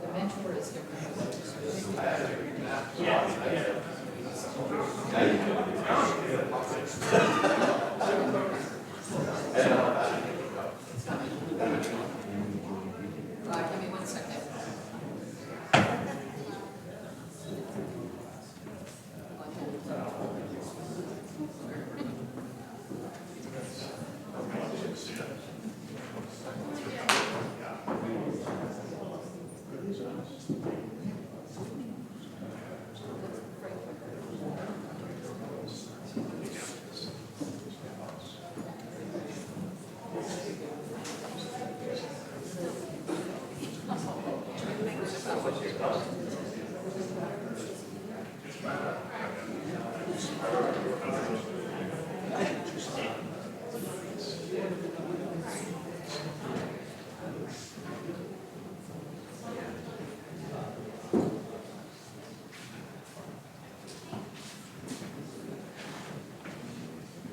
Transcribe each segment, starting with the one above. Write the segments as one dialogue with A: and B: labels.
A: The mentor is different. Give me 1 second.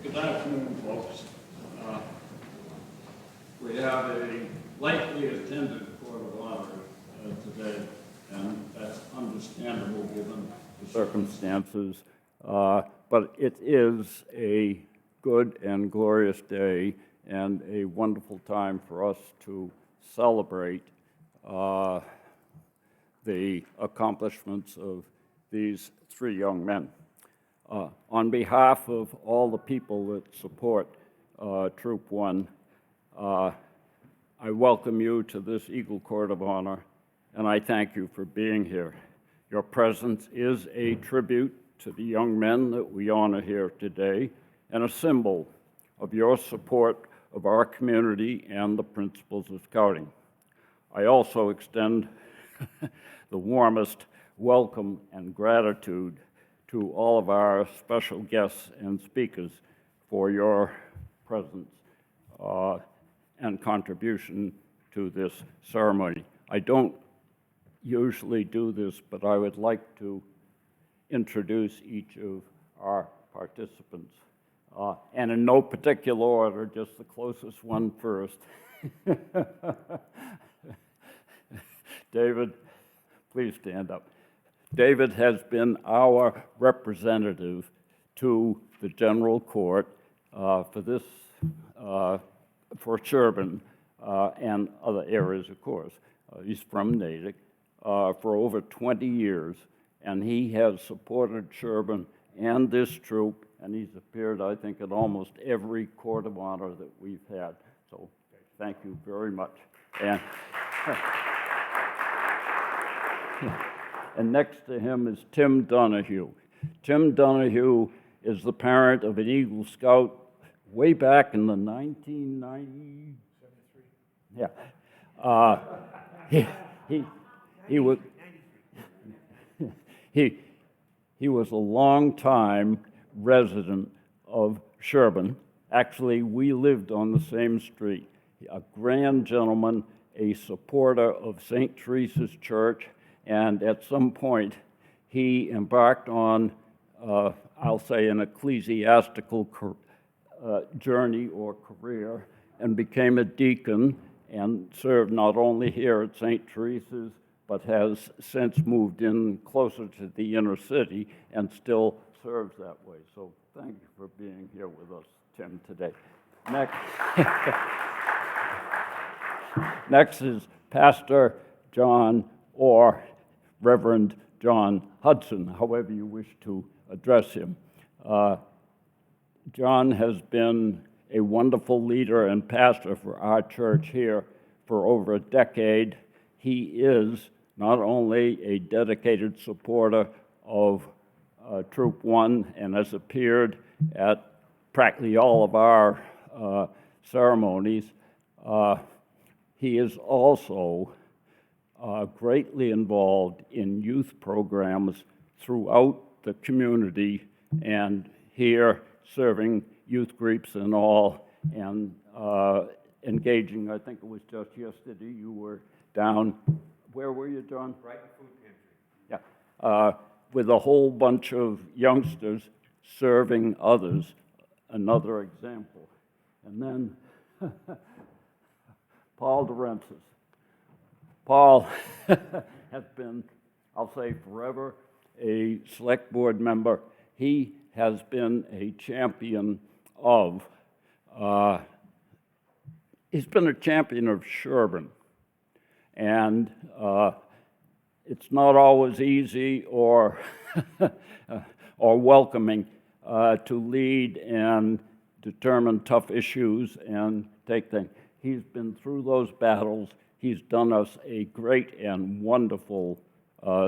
B: Good afternoon, folks. We have a lightly attended court of honor today, and that's understandable given the circumstances. But it is a good and glorious day and a wonderful time for us to celebrate the accomplishments of these three young men. On behalf of all the people that support Troop 1, I welcome you to this Eagle Court of Honor, and I thank you for being here. Your presence is a tribute to the young men that we honor here today and a symbol of your support of our community and the principles of Scouting. I also extend the warmest welcome and gratitude to all of our special guests and speakers for your presence and contribution to this ceremony. I don't usually do this, but I would like to introduce each of our participants. And in no particular order, just the closest one first. David, please stand up. David has been our representative to the General Court for Sherborn and other areas, of course. He's from Natick for over 20 years, and he has supported Sherborn and this troop, and he's appeared, I think, at almost every court of honor that we've had. So thank you very much. And next to him is Tim Donahue. Tim Donahue is the parent of an Eagle Scout way back in the 1990s. Yeah. He was a long-time resident of Sherborn. Actually, we lived on the same street. A grand gentleman, a supporter of St. Teresa's Church, and at some point, he embarked on, I'll say, an ecclesiastical journey or career and became a deacon and served not only here at St. Teresa's, but has since moved in closer to the inner city and still serves that way. So thank you for being here with us, Tim, today. Next is Pastor John or Reverend John Hudson, however you wish to address him. John has been a wonderful leader and pastor for our church here for over a decade. He is not only a dedicated supporter of Troop 1 and has appeared at practically all of our ceremonies, he is also greatly involved in youth programs throughout the community and here serving youth groups and all, and engaging. I think it was just yesterday you were down, where were you, John?
C: Right in food pantry.
B: Yeah, with a whole bunch of youngsters serving others, another example. And then Paul DeRensis. Paul has been, I'll say forever, a select board member. He has been a champion of, he's been a champion of Sherborn. And it's not always easy or, or welcoming to lead and determine tough issues and take things. He's been through those battles. He's done us a great and wonderful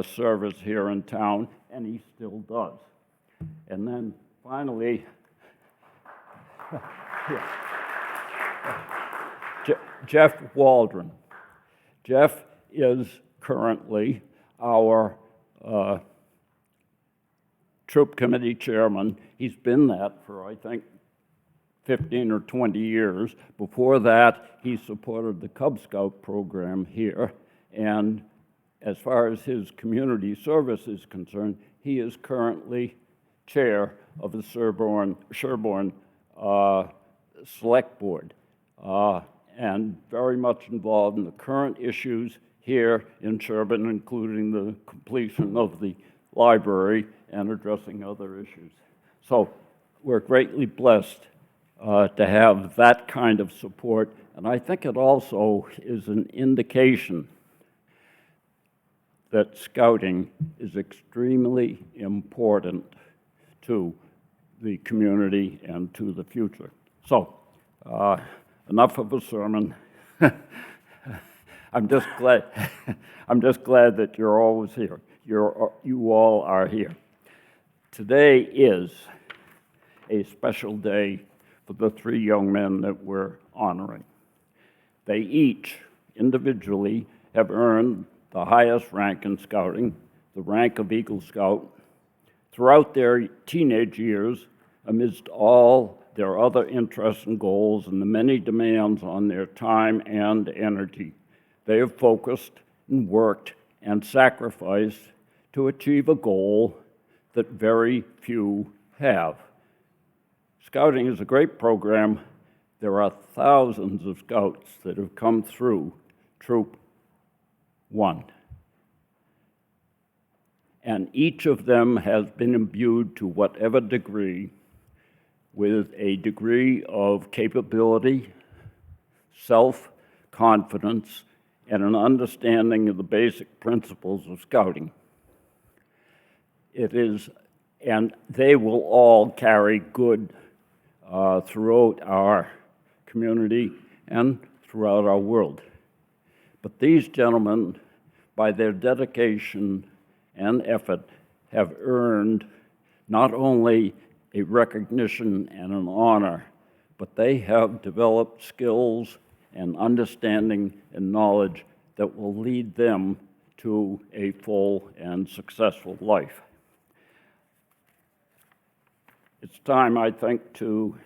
B: service here in town, and he still does. And then finally, Jeff Waldron. Jeff is currently our troop committee chairman. He's been that for, I think, 15 or 20 years. Before that, he supported the Cub Scout program here. And as far as his community service is concerned, he is currently chair of the Sherborn Select Board, and very much involved in the current issues here in Sherborn, including the completion of the library and addressing other issues. So we're greatly blessed to have that kind of support, and I think it also is an indication that scouting is extremely important to the community and to the future. So, enough of a sermon. I'm just glad that you're always here. You all are here. Today is a special day for the three young men that we're honoring. They each, individually, have earned the highest rank in scouting, the rank of Eagle Scout, throughout their teenage years, amidst all their other interests and goals and the many demands on their time and energy. They have focused and worked and sacrificed to achieve a goal that very few have. Scouting is a great program. There are thousands of scouts that have come through Troop 1. And each of them has been imbued to whatever degree with a degree of capability, self-confidence, and an understanding of the basic principles of scouting. And they will all carry good throughout our community and throughout our world. But these gentlemen, by their dedication and effort, have earned not only a recognition and an honor, but they have developed skills and understanding and knowledge that will lead them to a full and successful life. It's time, I think, to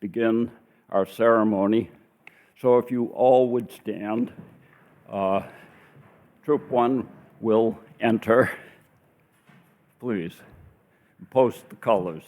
B: begin our ceremony. So if you all would stand, Troop 1 will enter. Please, post the colors.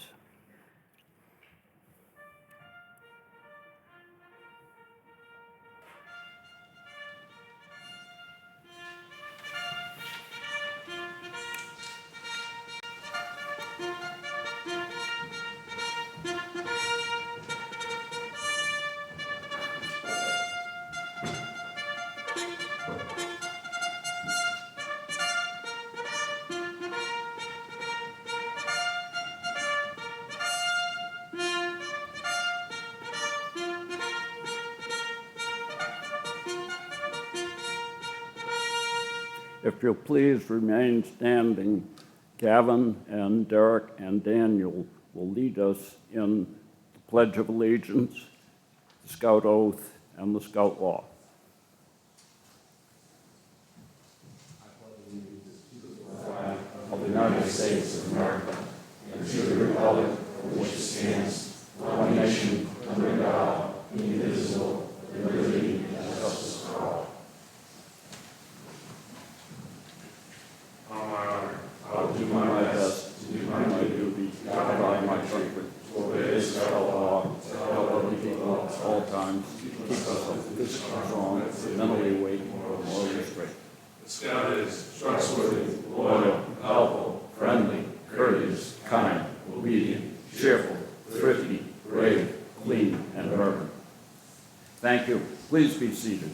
B: If you'll please remain standing, Gavin and Derek and Daniel will lead us in the Pledge of Allegiance, the Scout Oath, and the Scout Law.
D: Of the United States of America, and to the republic for which it stands, one nation, under God, indivisible, with liberty and justice for all. On my honor, I will do my best to do my duty, guided by my country, to obey the Scout Law, to help other people at all times, keep us physical strong, The scout is trustworthy, loyal, helpful, friendly, courteous, kind, obedient, cheerful, thrifty, brave, clean, and urban.
B: Thank you. Please be seated.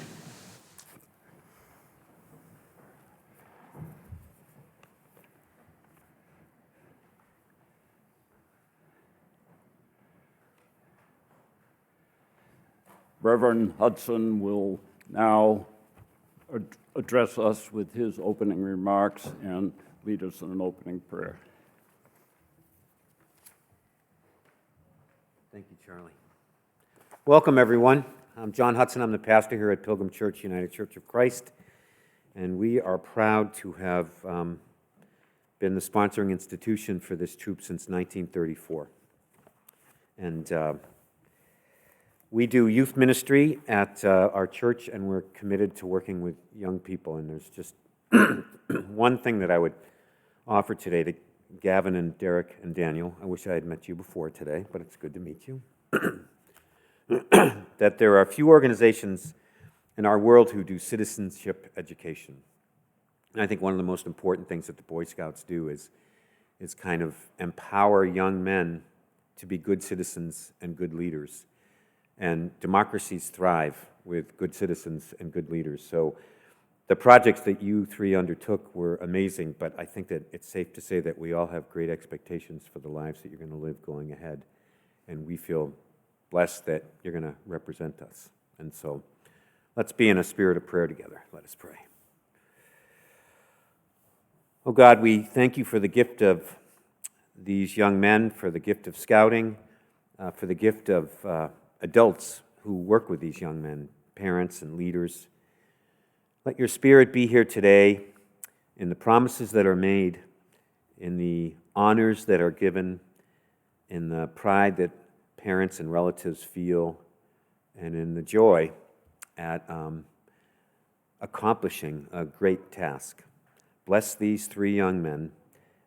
B: Reverend Hudson will now address us with his opening remarks and lead us in an opening prayer.
C: Thank you, Charlie. Welcome, everyone. I'm John Hudson. I'm the pastor here at Pilgrim Church, United Church of Christ, and we are proud to have been the sponsoring institution for this troop since 1934. And we do youth ministry at our church, and we're committed to working with young people. And there's just one thing that I would offer today to Gavin and Derek and Daniel. I wish I had met you before today, but it's good to meet you. That there are a few organizations in our world who do citizenship education. And I think one of the most important things that the Boy Scouts do is kind of empower young men to be good citizens and good leaders. And democracies thrive with good citizens and good leaders. So the projects that you three undertook were amazing, but I think that it's safe to say that we all have great expectations for the lives that you're going to live going ahead. And we feel blessed that you're going to represent us. And so let's be in a spirit of prayer together. Let us pray. Oh God, we thank you for the gift of these young men, for the gift of scouting, for the gift of adults who work with these young men, parents and leaders. Let your Spirit be here today in the promises that are made, in the honors that are given, in the pride that parents and relatives feel, and in the joy at accomplishing a great task. Bless these three young men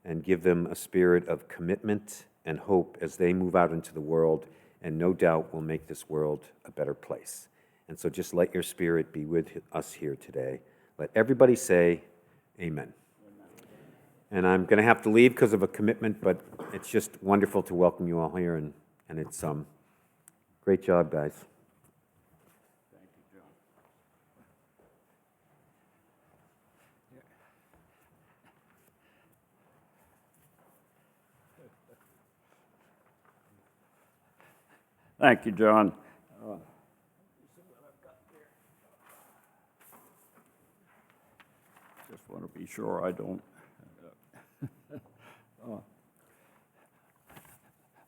C: and give them a spirit of commitment and hope as they move out into the world, and no doubt will make this world a better place. And so just let your Spirit be with us here today. Let everybody say amen. And I'm going to have to leave because of a commitment, but it's just wonderful to welcome you all here, and it's great job, guys.
B: Thank you, John. Thank you, John. Just want to be sure I don't.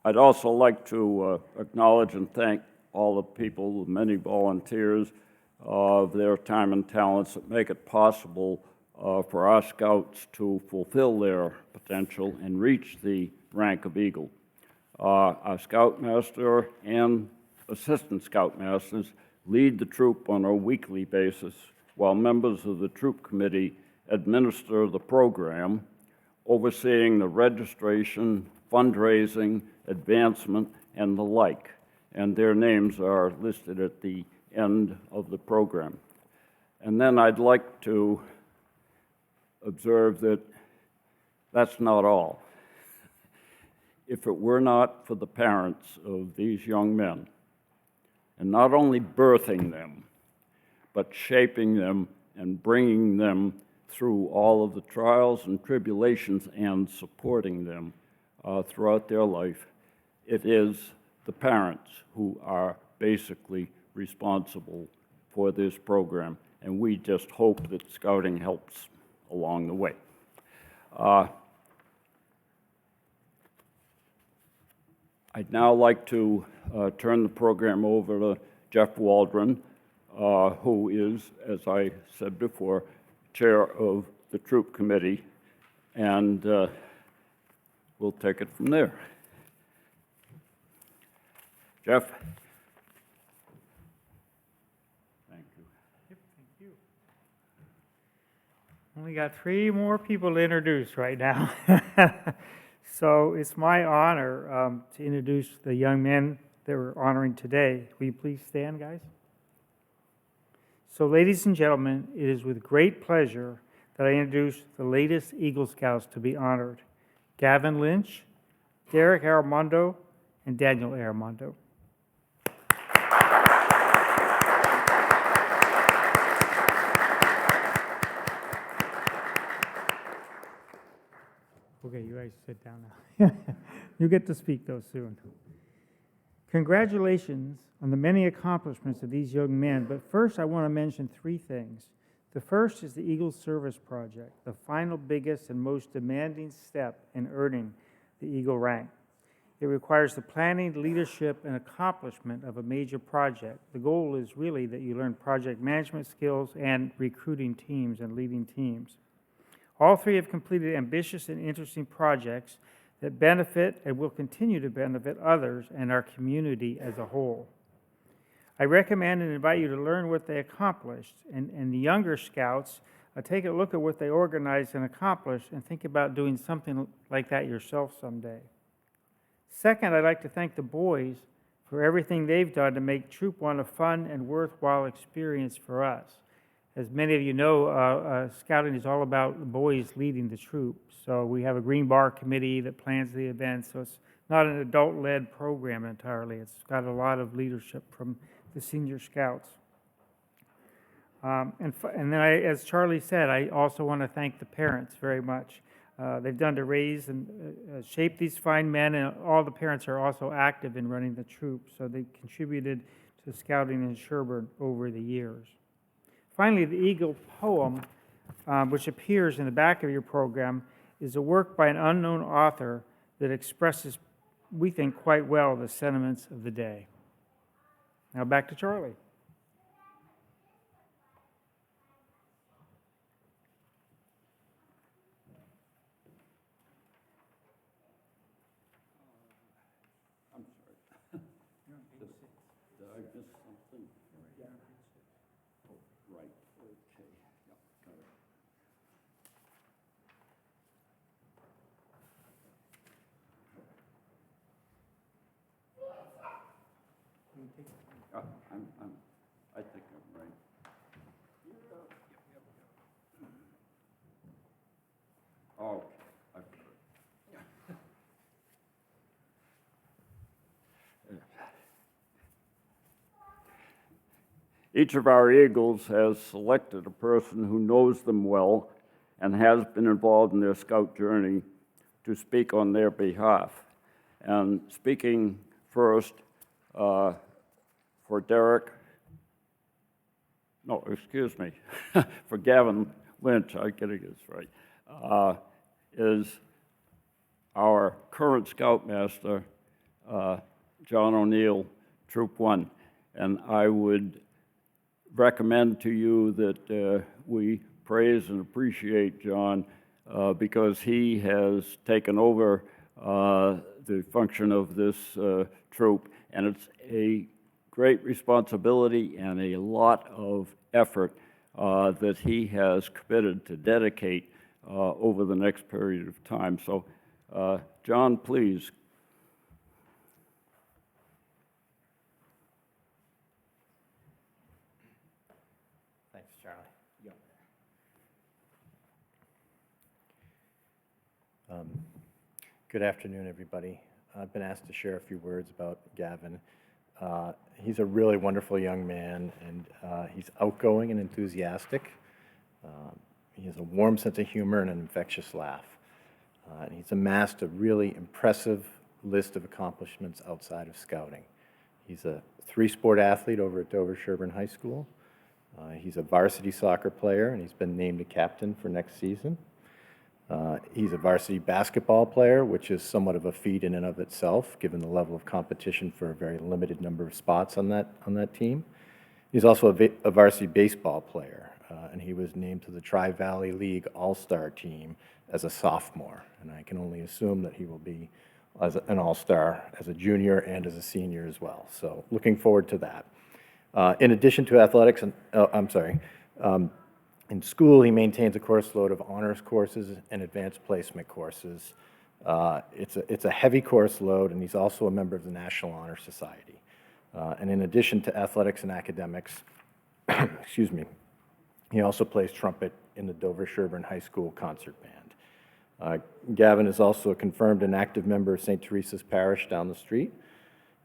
B: I'd also like to acknowledge and thank all the people, the many volunteers, of their time and talents that make it possible for our scouts to fulfill their potential and reach the rank of Eagle. Our scoutmaster and assistant scoutmasters lead the troop on a weekly basis, while members of the troop committee administer the program, overseeing the registration, fundraising, advancement, and the like. And their names are listed at the end of the program. And then I'd like to observe that that's not all. If it were not for the parents of these young men, and not only birthing them, but shaping them and bringing them through all of the trials and tribulations and supporting them throughout their life, it is the parents who are basically responsible for this program, and we just hope that Scouting helps along the way. I'd now like to turn the program over to Jeff Waldron, who is, as I said before, chair of the troop committee, and we'll take it from there. Jeff? Thank you.
E: Yep, thank you. Only got 3 more people to introduce right now. So it's my honor to introduce the young men that we're honoring today. Will you please stand, guys? So ladies and gentlemen, it is with great pleasure that I introduce the latest Eagle Scouts to be honored: Gavin Lynch, Derek Armando, and Daniel Armando. Okay, you guys sit down now. You get to speak though soon. Congratulations on the many accomplishments of these young men, but first I want to mention three things. The first is the Eagle Service Project, the final biggest and most demanding step in earning the Eagle rank. It requires the planning, leadership, and accomplishment of a major project. The goal is really that you learn project management skills and recruiting teams and leading teams. All three have completed ambitious and interesting projects that benefit and will continue to benefit others and our community as a whole. I recommend and invite you to learn what they accomplished, and the younger scouts, take a look at what they organized and accomplished and think about doing something like that yourself someday. Second, I'd like to thank the boys for everything they've done to make Troop 1 a fun and worthwhile experience for us. As many of you know, scouting is all about the boys leading the troop. So we have a green bar committee that plans the events, so it's not an adult-led program entirely. It's got a lot of leadership from the senior scouts. And then, as Charlie said, I also want to thank the parents very much. They've done to raise and shape these fine men, and all the parents are also active in running the troop, so they contributed to scouting in Sherborn over the years. Finally, the Eagle poem, which appears in the back of your program, is a work by an unknown author that expresses, we think, quite well the sentiments of the day. Now back to Charlie.
B: I'm sorry. Did I miss something? Oh, right, okay. Yeah, got it. I think I'm right. Oh, I've got it. Each of our Eagles has selected a person who knows them well and has been involved in their scout journey to speak on their behalf. And speaking first for Derek, no, excuse me, for Gavin Lynch, I'm getting this right, is our current Scoutmaster, John O'Neill, Troop 1. And I would recommend to you that we praise and appreciate John because he has taken over the function of this troop, and it's a great responsibility and a lot of effort that he has committed to dedicate over the next period of time. So, John, please.
F: Thanks, Charlie.
B: Yeah.
F: Good afternoon, everybody. I've been asked to share a few words about Gavin. He's a really wonderful young man, and he's outgoing and enthusiastic. He has a warm sense of humor and an infectious laugh. And he's amassed a really impressive list of accomplishments outside of scouting. He's a three-sport athlete over at Dover Sherborn High School. He's a varsity soccer player, and he's been named a captain for next season. He's a varsity basketball player, which is somewhat of a feat in and of itself, given the level of competition for a very limited number of spots on that team. He's also a varsity baseball player, and he was named to the Tri-Valley League All-Star team as a sophomore, and I can only assume that he will be as an All-Star as a junior and as a senior as well. So looking forward to that. In addition to athletics, in school, he maintains a course load of honors courses and advanced placement courses. It's a heavy course load, and he's also a member of the National Honor Society. And in addition to athletics and academics, excuse me, He also plays trumpet in the Dover-Sherborn High School concert band. Gavin is also a confirmed and active member of St. Teresa's Parish down the street.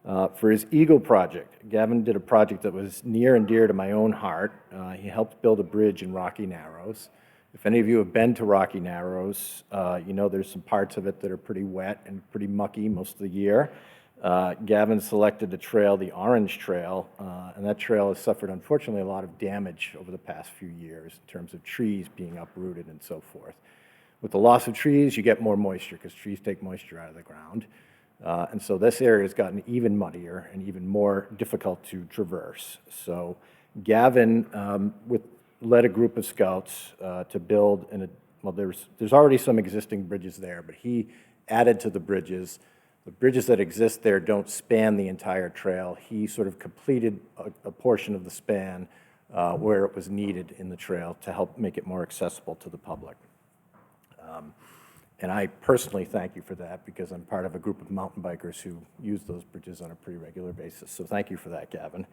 F: For his Eagle project, Gavin did a project that was near and dear to my own heart. He helped build a bridge in Rocky Narrows. If any of you have been to Rocky Narrows, you know there's some parts of it that are pretty wet and pretty mucky most of the year. Gavin selected the trail, the Orange Trail, and that trail has suffered, unfortunately, a lot of damage over the past few years in terms of trees being uprooted and so forth. With the loss of trees, you get more moisture because trees take moisture out of the ground. And so this area has gotten even muddier and even more difficult to traverse. So Gavin led a group of scouts to build, well, there's already some existing bridges there, but he added to the bridges. The bridges that exist there don't span the entire trail. He sort of completed a portion of the span where it was needed in the trail to help make it more accessible to the public. And I personally thank you for that because I'm part of a group of mountain bikers who use those bridges on a pretty regular basis. So thank you for that, Gavin.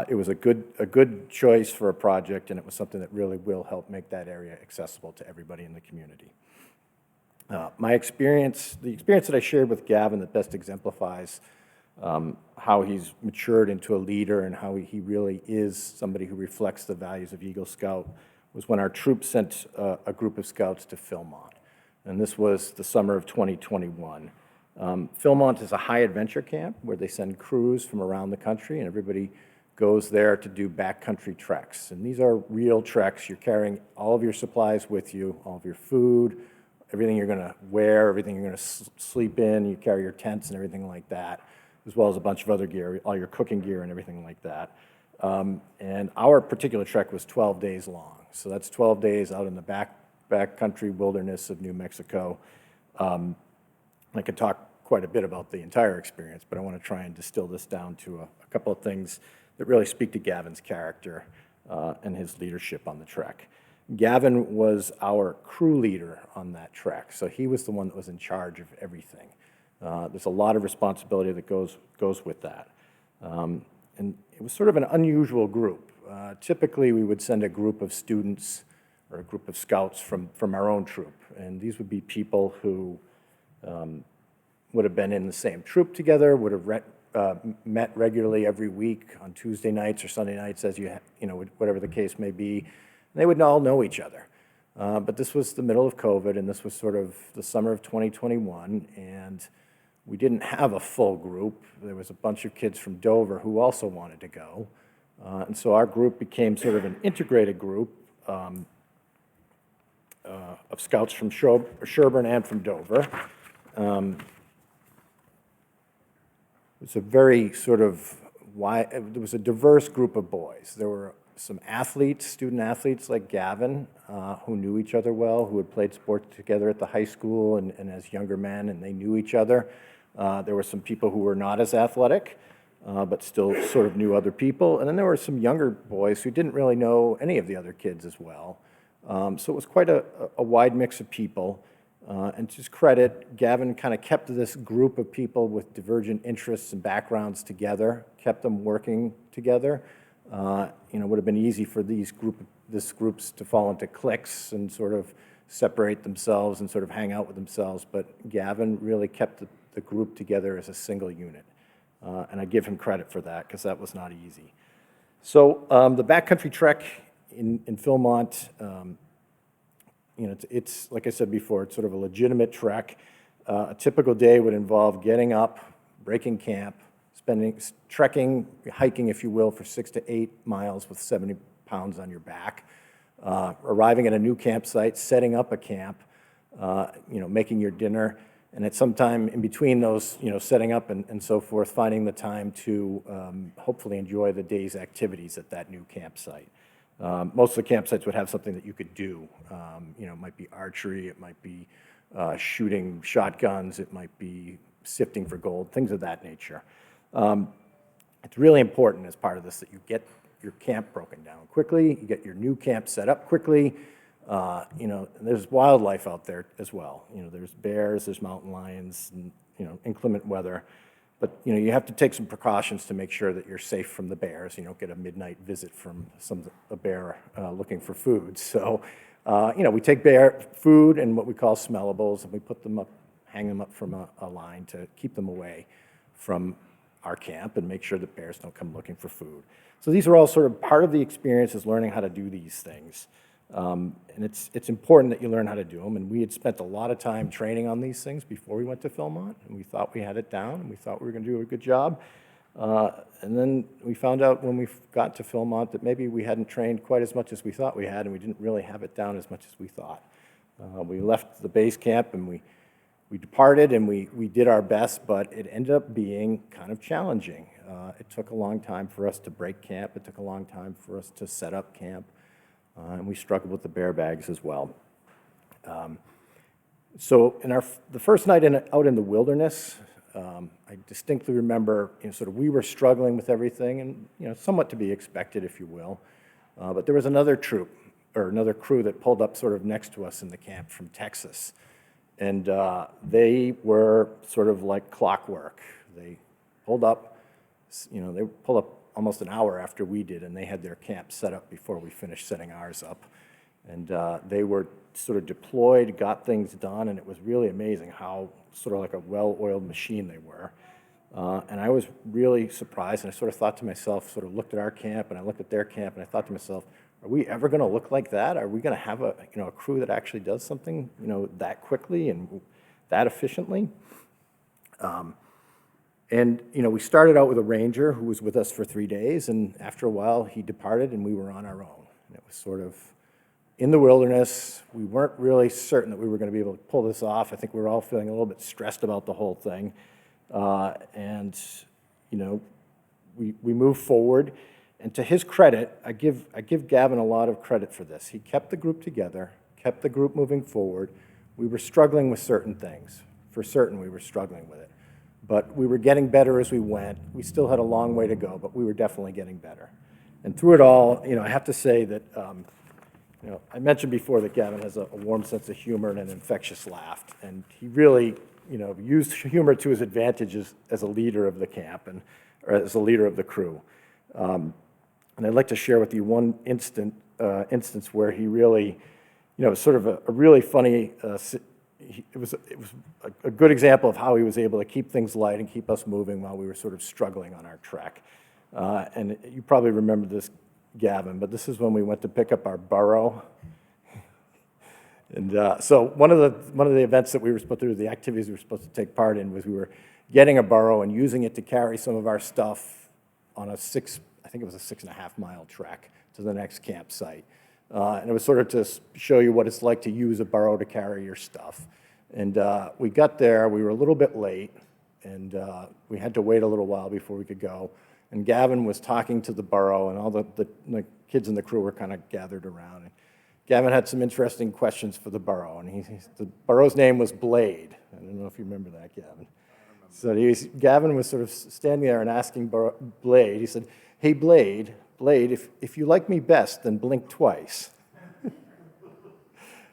F: It was a good choice for a project, and it was something that really will help make that area accessible to everybody in the community. The experience that I shared with Gavin that best exemplifies how he's matured into a leader and how he really is somebody who reflects the values of Eagle Scout was when our troop sent a group of scouts to Philmont. And this was the summer of 2021. Philmont is a high adventure camp where they send crews from around the country, and everybody goes there to do backcountry treks. And these are real treks. You're carrying all of your supplies with you, all of your food, everything you're going to wear, everything you're going to sleep in. You carry your tents and everything like that, as well as a bunch of other gear, all your cooking gear and everything like that. And our particular trek was 12 days long. So that's 12 days out in the backcountry wilderness of New Mexico. I could talk quite a bit about the entire experience, but I want to try and distill this down to a couple of things that really speak to Gavin's character and his leadership on the trek. Gavin was our crew leader on that trek, so he was the one that was in charge of everything. There's a lot of responsibility that goes with that. And it was sort of an unusual group. Typically, we would send a group of students or a group of scouts from our own troop, and these would be people who would have been in the same troop together, would have met regularly every week on Tuesday nights or Sunday nights, as whatever the case may be. And they would all know each other. But this was the middle of COVID, and this was sort of the summer of 2021, and we didn't have a full group. There was a bunch of kids from Dover who also wanted to go. And so our group became sort of an integrated group of scouts from Sherborn and from Dover. It's a very sort of there was a diverse group of boys. There were some athletes, student athletes like Gavin, who knew each other well, who had played sports together at the high school and as younger men, and they knew each other. There were some people who were not as athletic, but still sort of knew other people. And then there were some younger boys who didn't really know any of the other kids as well. So it was quite a wide mix of people. And to his credit, Gavin kind of kept this group of people with divergent interests and backgrounds together, kept them working together. It would have been easy for these groups to fall into cliques and sort of separate themselves and sort of hang out with themselves. But Gavin really kept the group together as a single unit. And I give him credit for that because that was not easy. So the backcountry trek in Philmont, it's like I said before, it's sort of a legitimate trek. A typical day would involve getting up, breaking camp, trekking, hiking, if you will, for 6 to 8 miles with 70 pounds on your back, arriving at a new campsite, setting up a camp, making your dinner, and at some time in between those, setting up and so forth, finding the time to hopefully enjoy the day's activities at that new campsite. Most of the campsites would have something that you could do. It might be archery, it might be shooting shotguns, it might be sifting for gold, things of that nature. It's really important as part of this that you get your camp broken down quickly, you get your new camp set up quickly. There's wildlife out there as well. There's bears, there's mountain lions, and, inclement weather. But, you have to take some precautions to make sure that you're safe from the bears. You don't get a midnight visit from a bear looking for food. So, we take bear food and what we call smellables, and we put them up, hang them up from a line to keep them away from our camp and make sure that bears don't come looking for food. So these are all sort of part of the experience, is learning how to do these things. And it's important that you learn how to do them. And we had spent a lot of time training on these things before we went to Philmont, and we thought we had it down, and we thought we were going to do a good job. And then we found out when we got to Philmont that maybe we hadn't trained quite as much as we thought we had, and we didn't really have it down as much as we thought. We left the base camp, and we departed, and we did our best, but it ended up being kind of challenging. It took a long time for us to break camp. It took a long time for us to set up camp. And we struggled with the bear bags as well. So in the first night out in the wilderness, I distinctly remember, sort of we were struggling with everything, and somewhat to be expected, if you will. But there was another troop, or another crew that pulled up sort of next to us in the camp from Texas, and they were sort of like clockwork. They pulled up, almost an hour after we did, and they had their camp set up before we finished setting ours up. And they were sort of deployed, got things done, and it was really amazing how sort of like a well-oiled machine they were. And I was really surprised, and I sort of thought to myself, sort of looked at our camp, and I looked at their camp, and I thought to myself, are we ever going to look like that? Are we going to have a crew that actually does something, that quickly and that efficiently? And we started out with a ranger who was with us for 3 days, and after a while he departed and we were on our own. And it was sort of in the wilderness. We weren't really certain that we were going to be able to pull this off. I think we were all feeling a little bit stressed about the whole thing. And we moved forward. And to his credit, I give Gavin a lot of credit for this. He kept the group together, kept the group moving forward. We were struggling with certain things. For certain, we were struggling with it. But we were getting better as we went. We still had a long way to go, but we were definitely getting better. And through it all, I have to say that, I mentioned before that Gavin has a warm sense of humor and an infectious laugh. And he really, used humor to his advantage as a leader of the camp or as a leader of the crew. And I'd like to share with you one instance where he really, sort of a really funny, it was a good example of how he was able to keep things light and keep us moving while we were sort of struggling on our trek. And you probably remember this, Gavin, but this is when we went to pick up our burro. And so one of the events that we were supposed to do, the activities we were supposed to take part in, was we were getting a burro and using it to carry some of our stuff on I think it was a 6.5-mile trek to the next campsite. And it was sort of to show you what it's like to use a burro to carry your stuff. And we got there, we were a little bit late, and we had to wait a little while before we could go. And Gavin was talking to the burro, and all the kids in the crew were kind of gathered around. And Gavin had some interesting questions for the burro, and the burro's name was Blade. I don't know if you remember that, Gavin. So Gavin was sort of standing there and asking Blade, he said, "Hey, Blade, if you like me best, then blink twice."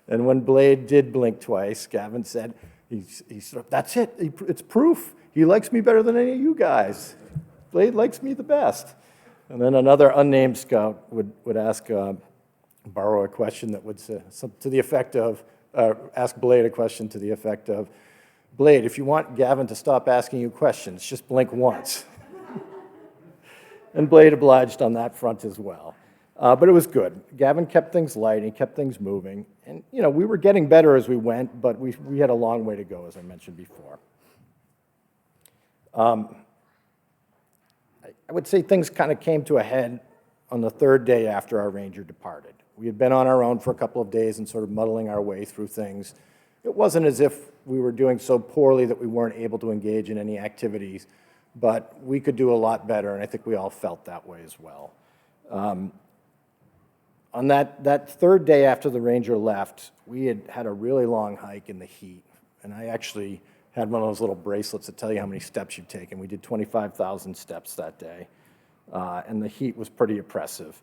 F: And when Blade did blink twice, Gavin said, he sort of, "That's it, it's proof. He likes me better than any of you guys. Blade likes me the best." And then another unnamed scout would ask Burrow a question that would say, to the effect of, ask Blade a question to the effect of, "Blade, if you want Gavin to stop asking you questions, just blink once." And Blade obliged on that front as well. But it was good. Gavin kept things light, he kept things moving. And, we were getting better as we went, but we had a long way to go, as I mentioned before. I would say things kind of came to a head on the third day after our ranger departed. We had been on our own for a couple of days and sort of muddling our way through things. It wasn't as if we were doing so poorly that we weren't able to engage in any activities, but we could do a lot better, and I think we all felt that way as well. On that third day after the ranger left, we had a really long hike in the heat, and I actually had one of those little bracelets that tell you how many steps you've taken. We did 25,000 steps that day, and the heat was pretty oppressive.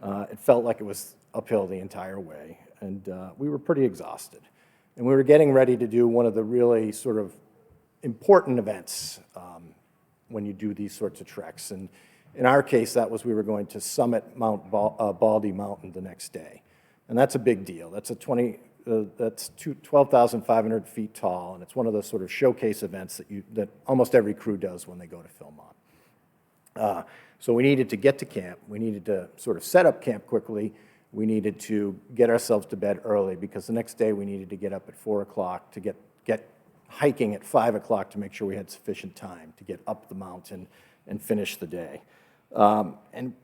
F: It felt like it was uphill the entire way, and we were pretty exhausted. And we were getting ready to do one of the really sort of important events when you do these sorts of treks. And in our case, that was we were going to summit Baldy Mountain the next day. And that's a big deal. That's 12,500 feet tall, and it's one of those sort of showcase events that almost every crew does when they go to Philmont. So we needed to get to camp. We needed to sort of set up camp quickly. We needed to get ourselves to bed early because the next day we needed to get up at 4 o'clock to get hiking at 5 o'clock to make sure we had sufficient time to get up the mountain and finish the day. And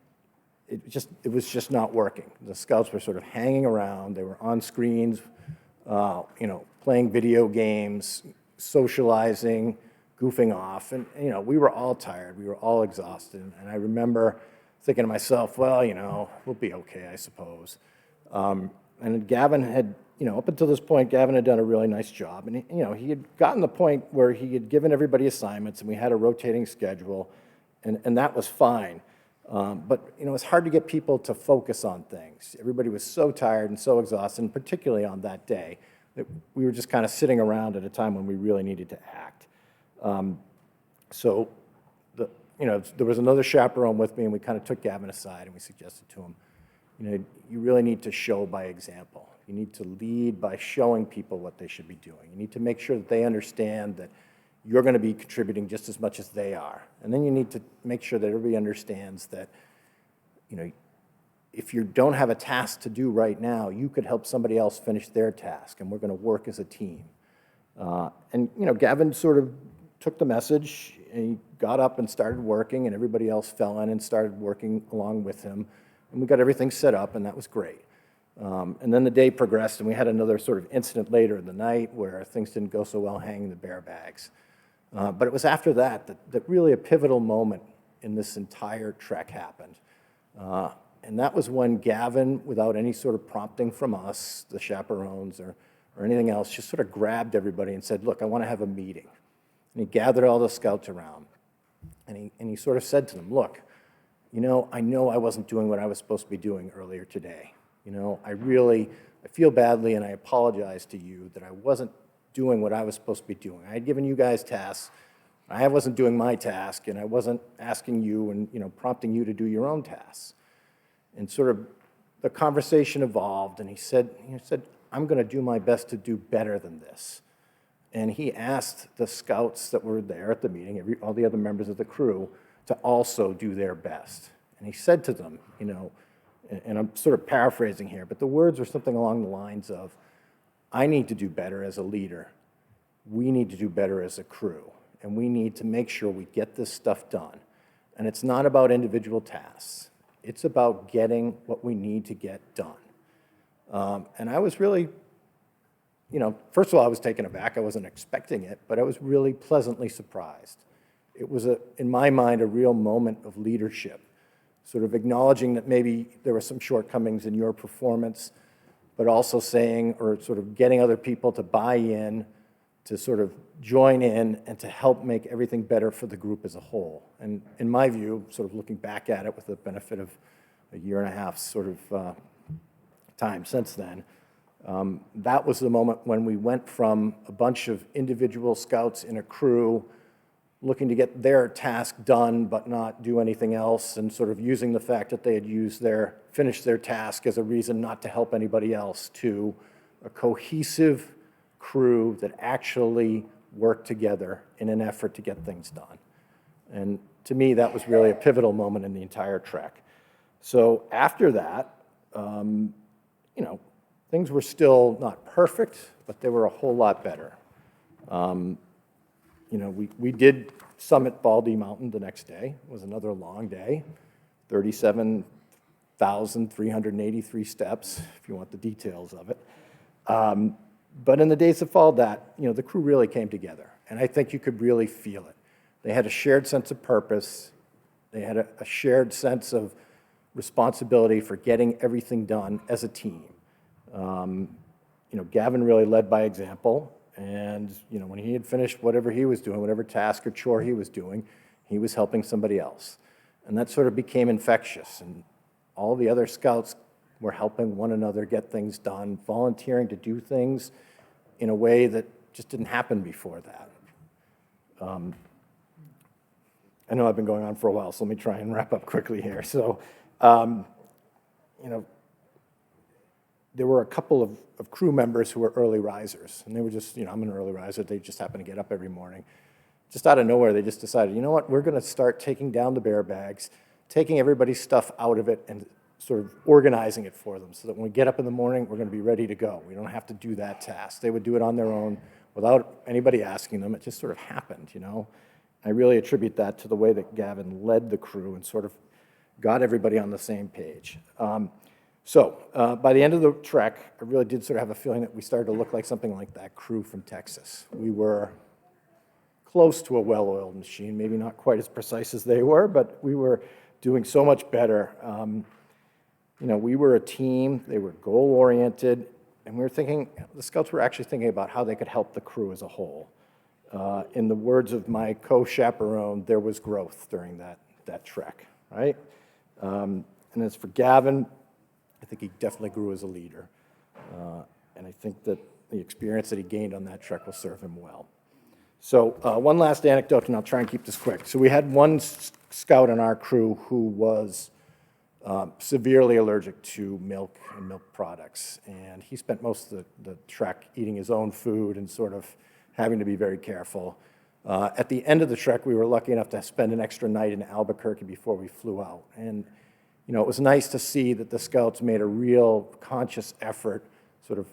F: it was just not working. The scouts were sort of hanging around. They were on screens, playing video games, socializing, goofing off. And we were all tired. We were all exhausted. And I remember thinking to myself, well, we'll be okay, I suppose. And Gavin had, up until this point, Gavin had done a really nice job. And, he had gotten the point where he had given everybody assignments and we had a rotating schedule, and that was fine. But, it's hard to get people to focus on things. Everybody was so tired and so exhausted, and particularly on that day, that we were just kind of sitting around at a time when we really needed to act. So, there was another chaperone with me, and we kind of took Gavin aside, and we suggested to him, you really need to show by example. You need to lead by showing people what they should be doing. You need to make sure that they understand that you're going to be contributing just as much as they are. And then you need to make sure that everybody understands that, if you don't have a task to do right now, you could help somebody else finish their task, and we're going to work as a team. Gavin sort of took the message, and he got up and started working, and everybody else fell in and started working along with him. And we got everything set up, and that was great. And then the day progressed, and we had another sort of incident later in the night where things didn't go so well hanging the bear bags. But it was after that really a pivotal moment in this entire trek happened. And that was when Gavin, without any sort of prompting from us, the chaperones or anything else, just sort of grabbed everybody and said, look, I want to have a meeting. And he gathered all the scouts around. And he sort of said to them, look, I know I wasn't doing what I was supposed to be doing earlier today. I feel badly, and I apologize to you that I wasn't doing what I was supposed to be doing. I had given you guys tasks. I wasn't doing my task, and I wasn't asking you and prompting you to do your own tasks. And sort of the conversation evolved, and he said, I'm going to do my best to do better than this. And he asked the scouts that were there at the meeting, all the other members of the crew, to also do their best. And he said to them, and I'm sort of paraphrasing here, but the words were something along the lines of, I need to do better as a leader. We need to do better as a crew. And we need to make sure we get this stuff done. And it's not about individual tasks. It's about getting what we need to get done. And I was really, first of all, I was taken aback. I wasn't expecting it, but I was really pleasantly surprised. It was, in my mind, a real moment of leadership, sort of acknowledging that maybe there were some shortcomings in your performance, but also saying, or sort of getting other people to buy in, to sort of join in, and to help make everything better for the group as a whole. And in my view, sort of looking back at it with the benefit of a year and a half sort of time since then, that was the moment when we went from a bunch of individual scouts in a crew looking to get their task done but not do anything else, and sort of using the fact that they had finished their task as a reason not to help anybody else, to a cohesive crew that actually worked together in an effort to get things done. And to me, that was really a pivotal moment in the entire trek. So after that, things were still not perfect, but they were a whole lot better. We did summit Baldy Mountain the next day. It was another long day, 37,383 steps, if you want the details of it. But in the days that followed that, the crew really came together, and I think you could really feel it. They had a shared sense of purpose. They had a shared sense of responsibility for getting everything done as a team. Gavin really led by example. And, when he had finished whatever he was doing, whatever task or chore he was doing, he was helping somebody else. And that sort of became infectious. And all the other scouts were helping one another get things done, volunteering to do things in a way that just didn't happen before that. I know I've been going on for a while, so let me try and wrap up quickly here. So, you know, there were a couple of crew members who were early risers, and they were just, you know, I'm an early riser, they just happen to get up every morning. Just out of nowhere, they just decided, you know what, we're gonna start taking down the bear bags, taking everybody's stuff out of it and sort of organizing it for them so that when we get up in the morning, we're gonna be ready to go. We don't have to do that task. They would do it on their own without anybody asking them. It just sort of happened, you know? I really attribute that to the way that Gavin led the crew and sort of got everybody on the same page. By the end of the trek, I really did sort of have a feeling that we started to look like something like that crew from Texas. We were close to a well-oiled machine, maybe not quite as precise as they were, but we were doing so much better. You know, we were a team, they were goal-oriented, and we were thinking, the Scouts were actually thinking about how they could help the crew as a whole. In the words of my co-chaperone, there was growth during that trek, right? And as for Gavin, I think he definitely grew as a leader. And I think that the experience that he gained on that trek will serve him well. So one last anecdote, and I'll try and keep this quick. So we had one scout on our crew who was severely allergic to milk and milk products. And he spent most of the trek eating his own food and sort of having to be very careful. At the end of the trek, we were lucky enough to spend an extra night in Albuquerque before we flew out. And you know, it was nice to see that the Scouts made a real conscious effort, sort of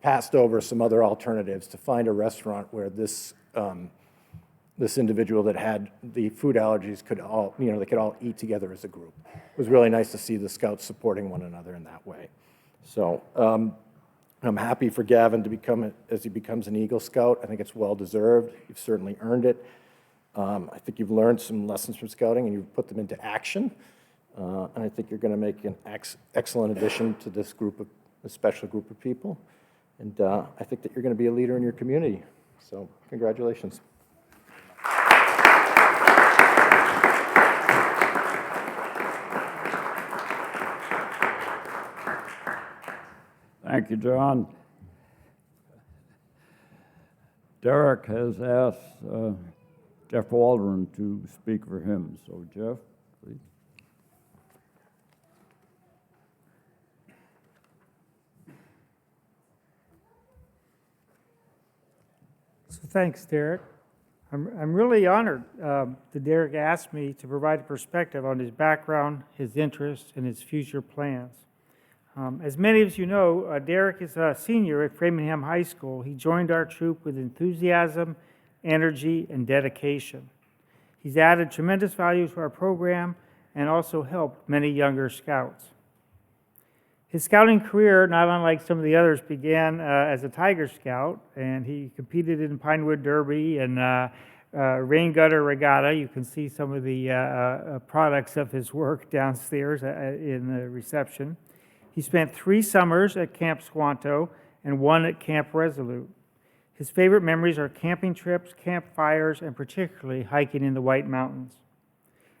F: passed over some other alternatives to find a restaurant where this individual that had the food allergies could all, you know, they could all eat together as a group. It was really nice to see the Scouts supporting one another in that way. So I'm happy for Gavin to become, as he becomes an Eagle Scout. I think it's well deserved. You've certainly earned it. I think you've learned some lessons from scouting and you've put them into action. And I think you're going to make an excellent addition to this special group of people. And I think that you're going to be a leader in your community. So congratulations.
B: Thank you, John. Derek has asked Jeff Waldron to speak for him. So, Jeff, please.
E: So thanks, Derek. I'm really honored that Derek asked me to provide a perspective on his background, his interests, and his future plans. As many of you know, Derek is a senior at Framingham High School. He joined our troop with enthusiasm, energy, and dedication. He's added tremendous value to our program and also helped many younger scouts. His scouting career, not unlike some of the others, began as a Tiger Scout, and he competed in Pinewood Derby and Rain Gutter Regatta. You can see some of the products of his work downstairs in the reception. He spent 3 summers at Camp Squanto and 1 at Camp Resolute. His favorite memories are camping trips, campfires, and particularly hiking in the White Mountains.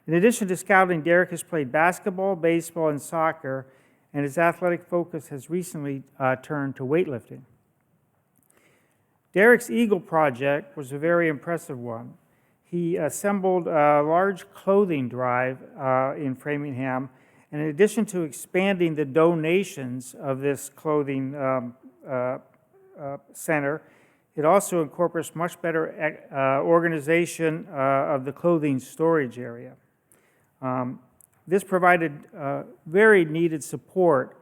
E: In addition to scouting, Derek has played basketball, baseball, and soccer, and his athletic focus has recently turned to weightlifting. Derek's Eagle project was a very impressive one. He assembled a large clothing drive in Framingham, and in addition to expanding the donations of this clothing center, it also incorporates much better organization of the clothing storage area. This provided very needed support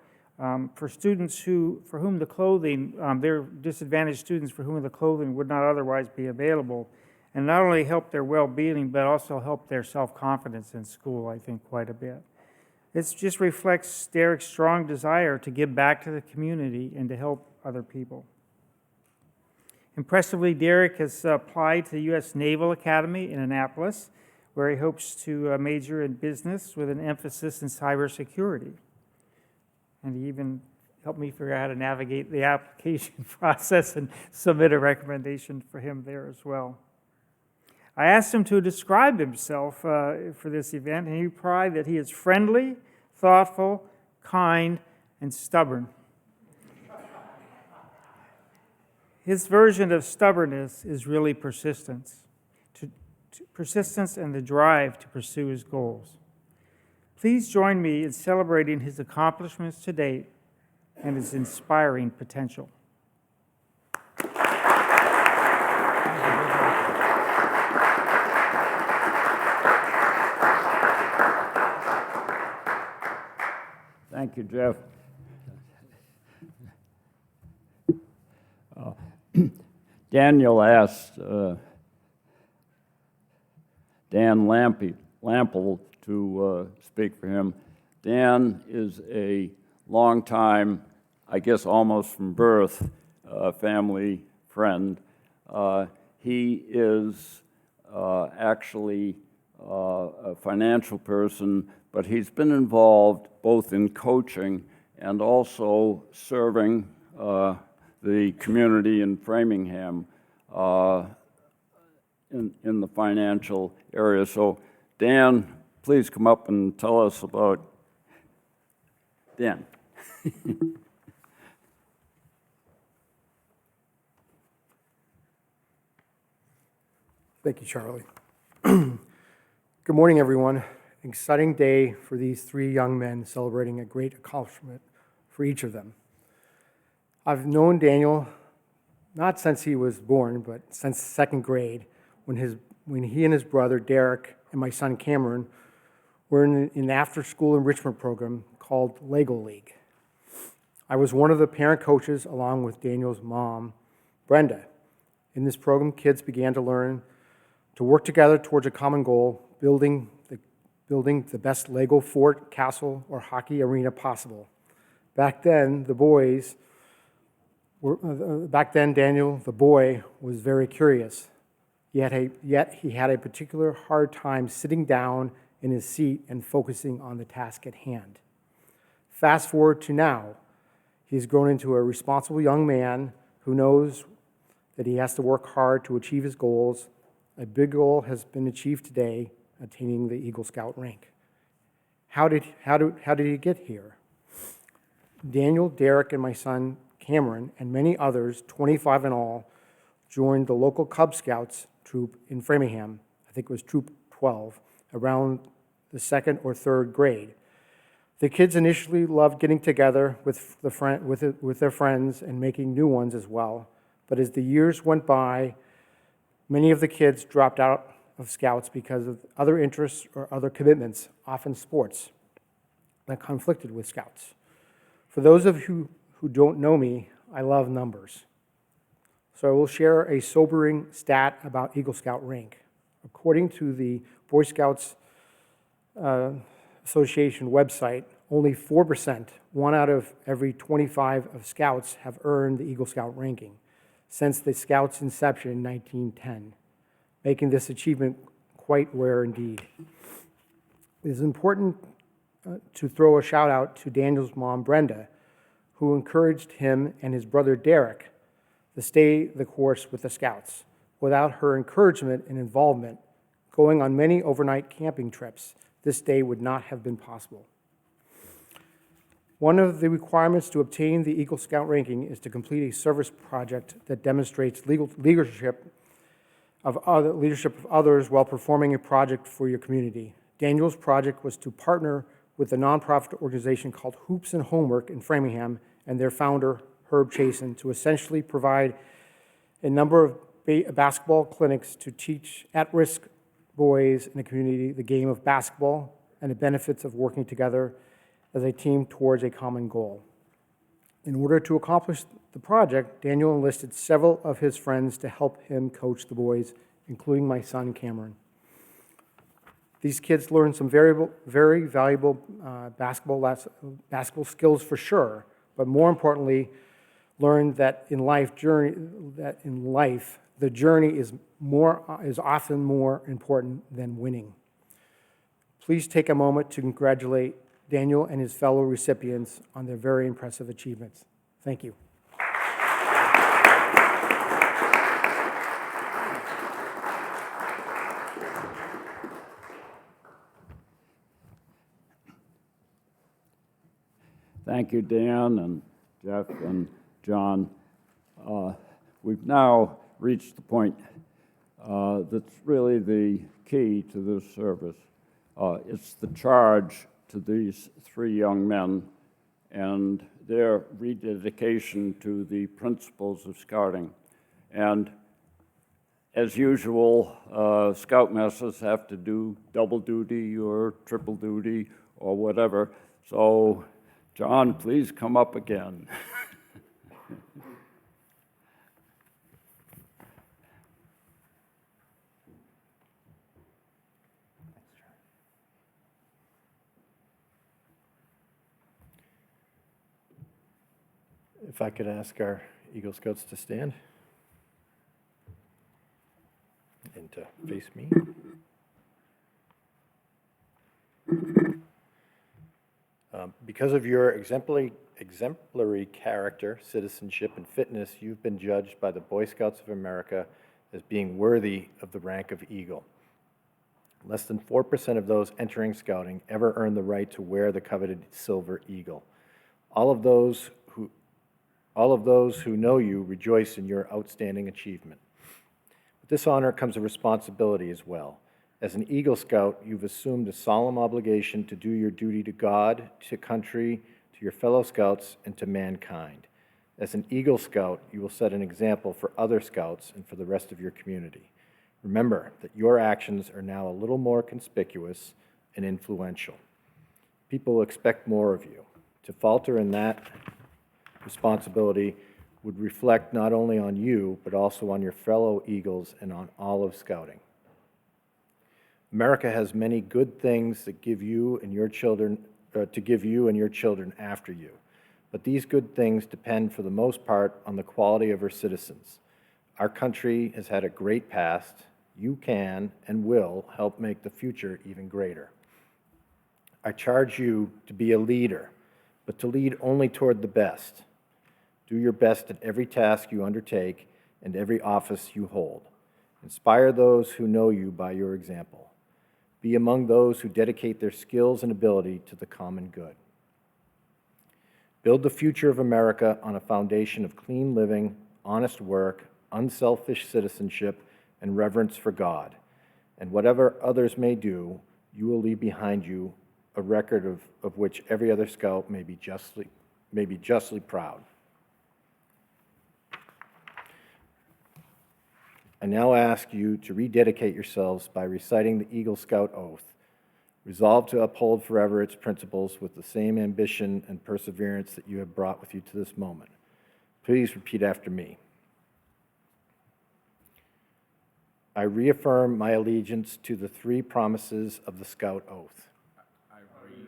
E: for students for whom the clothing, they're disadvantaged students for whom the clothing would not otherwise be available, and not only helped their well-being, but also helped their self-confidence in school, I think, quite a bit. This just reflects Derek's strong desire to give back to the community and to help other people. Impressively, Derek has applied to the U.S. Naval Academy in Annapolis, where he hopes to major in business with an emphasis in cybersecurity. And he even helped me figure out how to navigate the application process and submit a recommendation for him there as well. I asked him to describe himself for this event, and he replied that he is friendly, thoughtful, kind, and stubborn. His version of stubbornness is really persistence. persistence, and the drive to pursue his goals. Please join me in celebrating his accomplishments to date and his inspiring potential.
B: Thank you, Jeff. Daniel asked Dan Lample to speak for him. Dan is a longtime, I guess almost from birth, family friend. He is actually a financial person, but he's been involved both in coaching and also serving the community in Framingham in the financial area. So Dan, please come up and tell us about Dan.
G: Thank you, Charlie. Good morning, everyone. An exciting day for these three young men celebrating a great accomplishment for each of them. I've known Daniel not since he was born, but since second grade, when he and his brother Derek and my son Cameron were in an after-school enrichment program called Lego League. I was one of the parent coaches along with Daniel's mom, Brenda. In this program, kids began to learn to work together towards a common goal, building the best Lego fort, castle, or hockey arena possible. Back then, Daniel, the boy, was very curious, yet he had a particular hard time sitting down in his seat and focusing on the task at hand. Fast forward to now, he's grown into a responsible young man who knows that he has to work hard to achieve his goals. A big goal has been achieved today, attaining the Eagle Scout rank. How did he get here? Daniel, Derek, and my son Cameron, and many others, 25 in all, joined the local Cub Scouts troop in Framingham. I think it was Troop 12, around the second or third grade. The kids initially loved getting together with their friends and making new ones as well. But as the years went by, many of the kids dropped out of Scouts because of other interests or other commitments, often sports, that conflicted with Scouts. For those of you who don't know me, I love numbers. So I will share a sobering stat about Eagle Scout rank. According to the Boy Scouts Association website, only 4%, 1 out of every 25 of Scouts, have earned the Eagle Scout ranking since the Scouts' inception in 1910, making this achievement quite rare indeed. It is important to throw a shout out to Daniel's mom, Brenda, who encouraged him and his brother Derek to stay the course with the Scouts. Without her encouragement and involvement, going on many overnight camping trips, this day would not have been possible. One of the requirements to obtain the Eagle Scout ranking is to complete a service project that demonstrates leadership of others while performing a project for your community. Daniel's project was to partner with a nonprofit organization called Hoops and Homework in Framingham and their founder, Herb Chasen, to essentially provide a number of basketball clinics to teach at-risk boys in the community the game of basketball and the benefits of working together as a team towards a common goal. In order to accomplish the project, Daniel enlisted several of his friends to help him coach the boys, including my son, Cameron. These kids learned some very valuable basketball skills for sure, but more importantly, learned that in life, the journey is often more important than winning. Please take a moment to congratulate Daniel and his fellow recipients on their very impressive achievements. Thank you.
B: Thank you, Dan and Jeff and John. We've now reached the point that's really the key to this service. It's the charge to these three young men and their rededication to the principles of scouting. And as usual, scoutmasters have to do double duty or triple duty or whatever. So, John, please come up again.
F: If I could ask our Eagle Scouts to stand and to face me. Because of your exemplary character, citizenship, and fitness, you've been judged by the Boy Scouts of America as being worthy of the rank of Eagle. Less than 4% of those entering scouting ever earn the right to wear the coveted Silver Eagle. All of those who know you rejoice in your outstanding achievement. With this honor comes a responsibility as well. As an Eagle Scout, you've assumed a solemn obligation to do your duty to God, to country, to your fellow Scouts, and to mankind. As an Eagle Scout, you will set an example for other Scouts and for the rest of your community. Remember that your actions are now a little more conspicuous and influential. People will expect more of you. To falter in that responsibility would reflect not only on you, but also on your fellow Eagles and on all of Scouting. America has many good things that give you and your children, to give you and your children after you. But these good things depend for the most part on the quality of her citizens. Our country has had a great past. You can and will help make the future even greater. I charge you to be a leader, but to lead only toward the best. Do your best at every task you undertake and every office you hold. Inspire those who know you by your example. Be among those who dedicate their skills and ability to the common good. Build the future of America on a foundation of clean living, honest work, unselfish citizenship, and reverence for God. And whatever others may do, you will leave behind you a record of which every other Scout may be justly proud. I now ask you to rededicate yourselves by reciting the Eagle Scout Oath. Resolve to uphold forever its principles with the same ambition and perseverance that you have brought with you to this moment. Please repeat after me. I reaffirm my allegiance to the three promises of the Scout Oath.
D: I read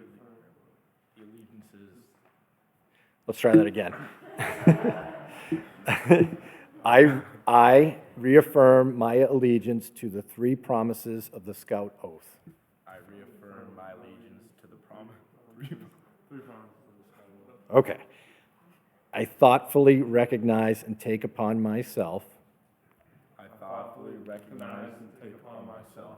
D: the allegiances.
F: Let's try that again. I reaffirm my allegiance to the three promises of the Scout Oath.
D: I reaffirm my allegiance to the three promises of the Scout Oath.
F: Okay. I thoughtfully recognize and take upon myself
D: I thoughtfully recognize and take upon myself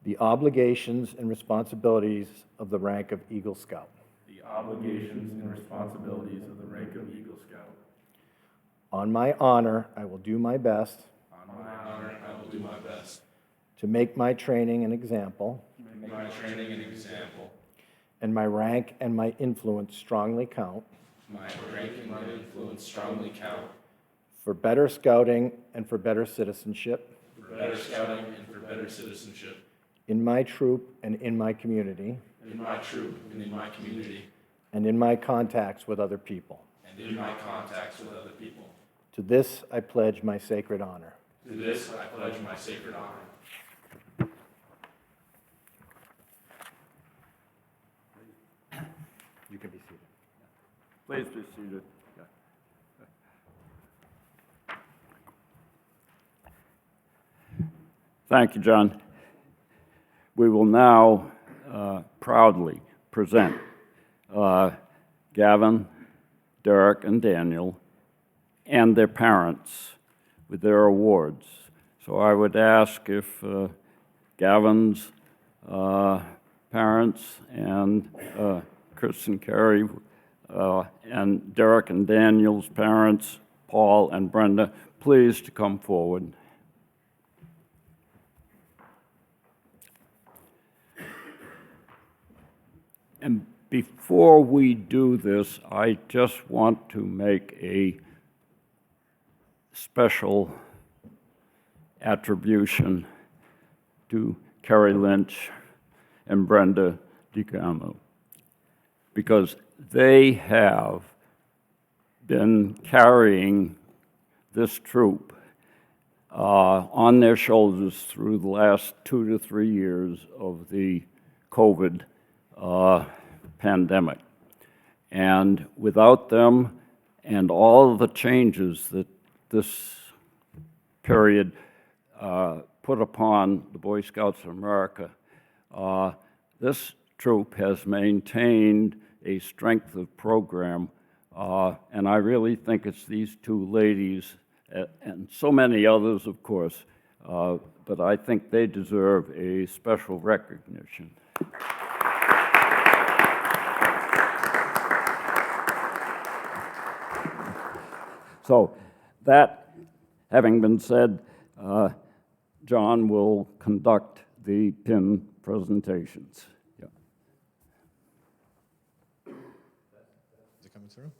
F: the obligations and responsibilities of the rank of Eagle Scout.
D: the obligations and responsibilities of the rank of Eagle Scout.
F: On my honor, I will do my best
D: On my honor, I will do my best
F: to make my training an example
D: to make my training an example.
F: and my rank and my influence strongly count
D: My rank and my influence strongly count
F: for better scouting and for better citizenship
D: for better scouting and for better citizenship
F: in my troop and in my community
D: in my troop and in my community
F: and in my contacts with other people.
D: and in my contacts with other people.
F: To this I pledge my sacred honor.
D: To this, I pledge my sacred honor.
F: You can be seated.
B: Please be seated. Thank you, John. We will now proudly present Gavin, Derek, and Daniel and their parents with their awards. So I would ask if Gavin's parents and Chris and Carrie and Derek and Daniel's parents, Paul and Brenda, please to come forward. And before we do this, I just want to make a special attribution to Carrie Lynch and Brenda DiGamo, because they have been carrying this troop on their shoulders through the last 2 to 3 years of the COVID pandemic. And without them and all the changes that this period put upon the Boy Scouts of America, this troop has maintained a strength of program, and I really think it's these two ladies, and so many others, of course, but I think they deserve a special recognition. So, that having been said, John will conduct the pin presentations. Yeah.
H: Is it coming through?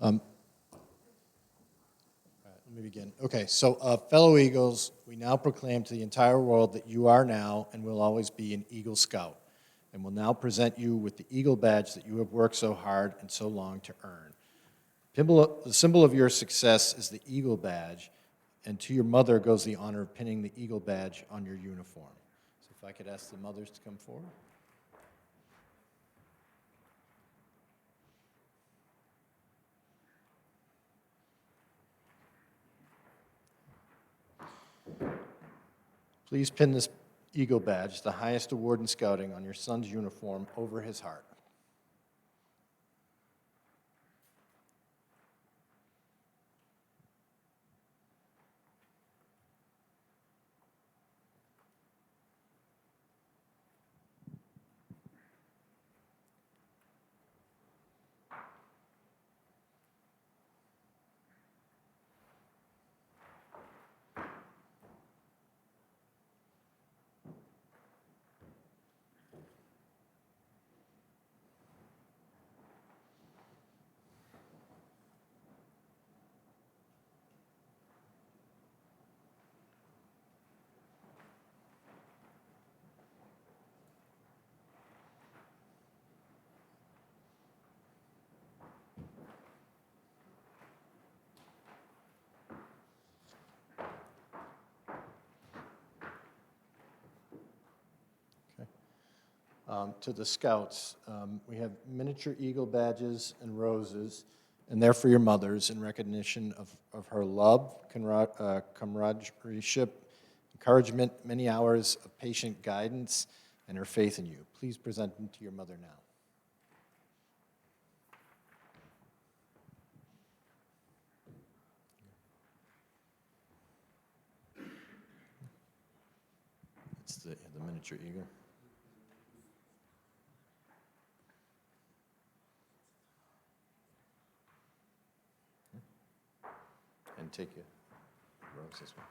H: All right, let me begin. Okay, so fellow Eagles, we now proclaim to the entire world that you are now and will always be an Eagle Scout, and will now present you with the Eagle Badge that you have worked so hard and so long to earn. The symbol of your success is the Eagle Badge, and to your mother goes the honor of pinning the Eagle Badge on your uniform. So if I could ask the mothers to come forward. Please pin this Eagle Badge, the highest award in scouting, on your son's uniform over his heart. To the Scouts, we have miniature Eagle badges and roses, and they're for your mothers in recognition of her love, comradeship, encouragement, many hours of patient guidance, and her faith in you. Please present them to your mother now. It's the miniature eagle. And take your rose as well.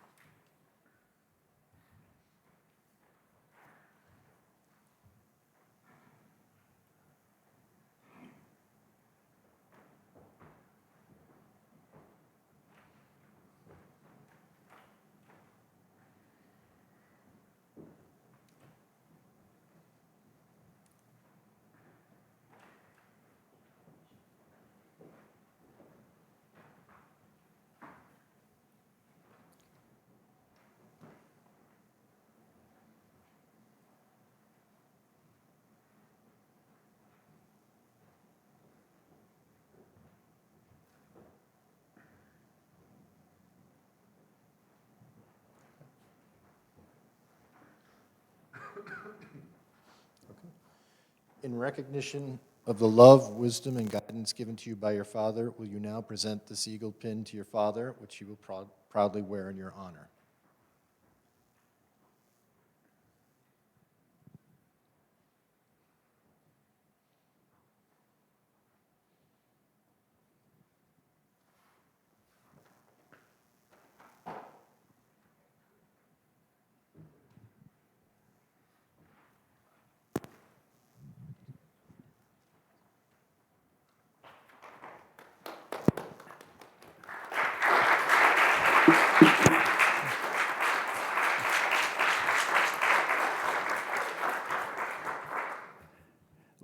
H: In recognition of the love, wisdom, and guidance given to you by your father, will you now present this eagle pin to your father, which he will proudly wear in your honor?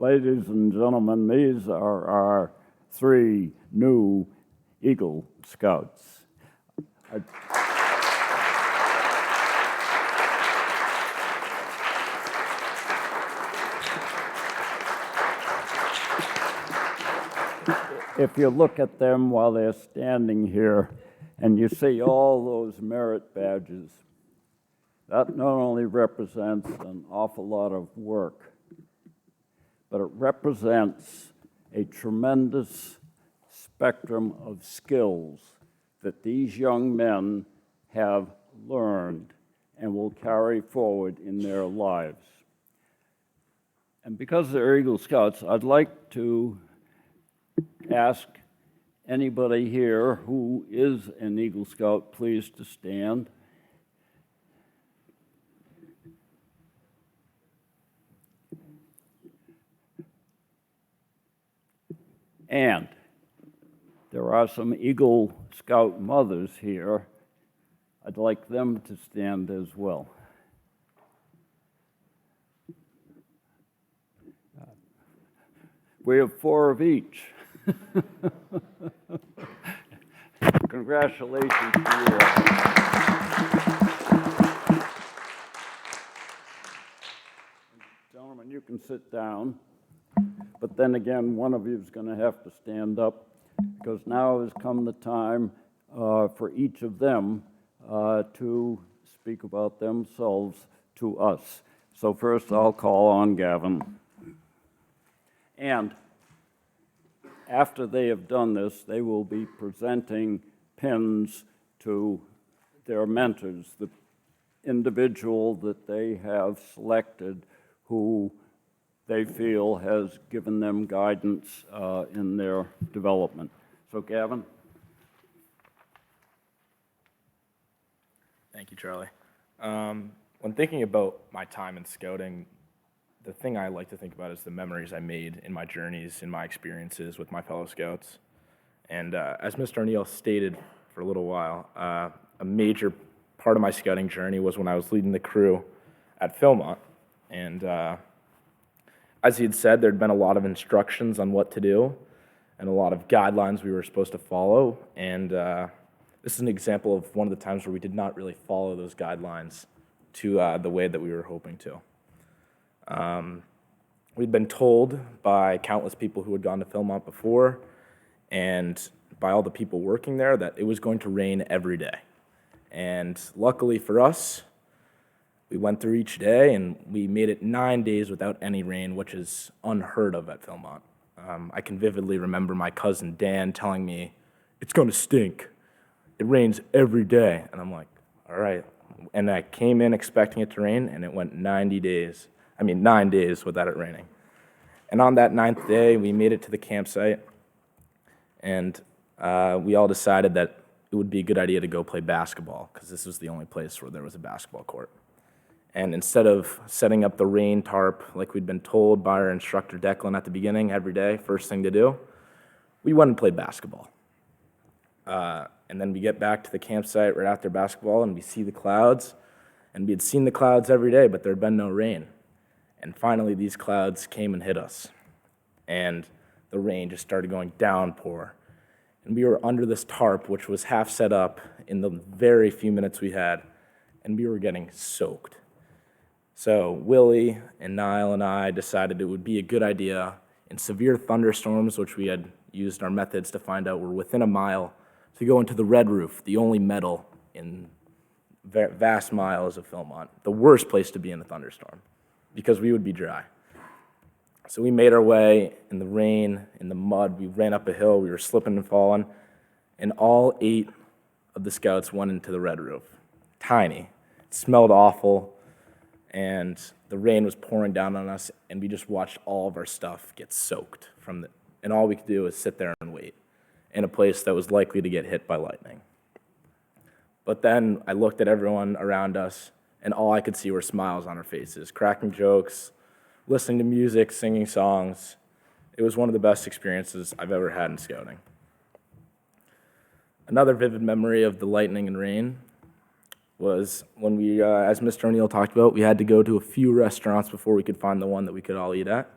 B: Ladies and gentlemen, these are our 3 new Eagle Scouts. If you look at them while they're standing here and you see all those merit badges, that not only represents an awful lot of work, but it represents a tremendous spectrum of skills that these young men have learned and will carry forward in their lives. And because they're Eagle Scouts, I'd like to ask anybody here who is an Eagle Scout, please to stand. And there are some Eagle Scout mothers here. I'd like them to stand as well. We have 4 of each. Congratulations to you. Gentlemen, you can sit down. But then again, one of you is going to have to stand up, because now has come the time for each of them to speak about themselves to us. So first I'll call on Gavin. And after they have done this, they will be presenting pins to their mentors, the individual that they have selected who they feel has given them guidance in their development. So, Gavin?
I: Thank you, Charlie. When thinking about my time in scouting, the thing I like to think about is the memories I made in my journeys, in my experiences with my fellow scouts. And as Mr. O'Neill stated for a little while, a major part of my scouting journey was when I was leading the crew at Philmont. And as he had said, there'd been a lot of instructions on what to do and a lot of guidelines we were supposed to follow. And this is an example of one of the times where we did not really follow those guidelines to the way that we were hoping to. We'd been told by countless people who had gone to Philmont before and by all the people working there that it was going to rain every day. And luckily for us, we went through each day and we made it 9 days without any rain, which is unheard of at Philmont. I can vividly remember my cousin Dan telling me, "It's going to stink. It rains every day." And I'm like, all right. And I came in expecting it to rain, and it went 9 days without it raining. And on that 9th day, we made it to the campsite, and we all decided that it would be a good idea to go play basketball, because this was the only place where there was a basketball court. And instead of setting up the rain tarp like we'd been told by our instructor Declan at the beginning every day, first thing to do, we went and played basketball. And then we get back to the campsite right after basketball, and we see the clouds. And we had seen the clouds every day, but there had been no rain. And finally, these clouds came and hit us. And the rain just started going downpour. And we were under this tarp, which was half set up in the very few minutes we had, and we were getting soaked. So Willie and Niall and I decided it would be a good idea in severe thunderstorms, which we had used our methods to find out were within a mile, to go into the Red Roof, the only meadow in vast miles of Philmont, the worst place to be in a thunderstorm, because we would be dry. So we made our way in the rain, in the mud. We ran up a hill. We were slipping and falling, and all 8 of the scouts went into the Red Roof. Tiny. It smelled awful, and the rain was pouring down on us, and we just watched all of our stuff get soaked and all we could do was sit there and wait in a place that was likely to get hit by lightning. But then I looked at everyone around us, and all I could see were smiles on our faces, cracking jokes, listening to music, singing songs. It was one of the best experiences I've ever had in scouting. Another vivid memory of the lightning and rain was when we, as Mr. O'Neill talked about, we had to go to a few restaurants before we could find the one that we could all eat at.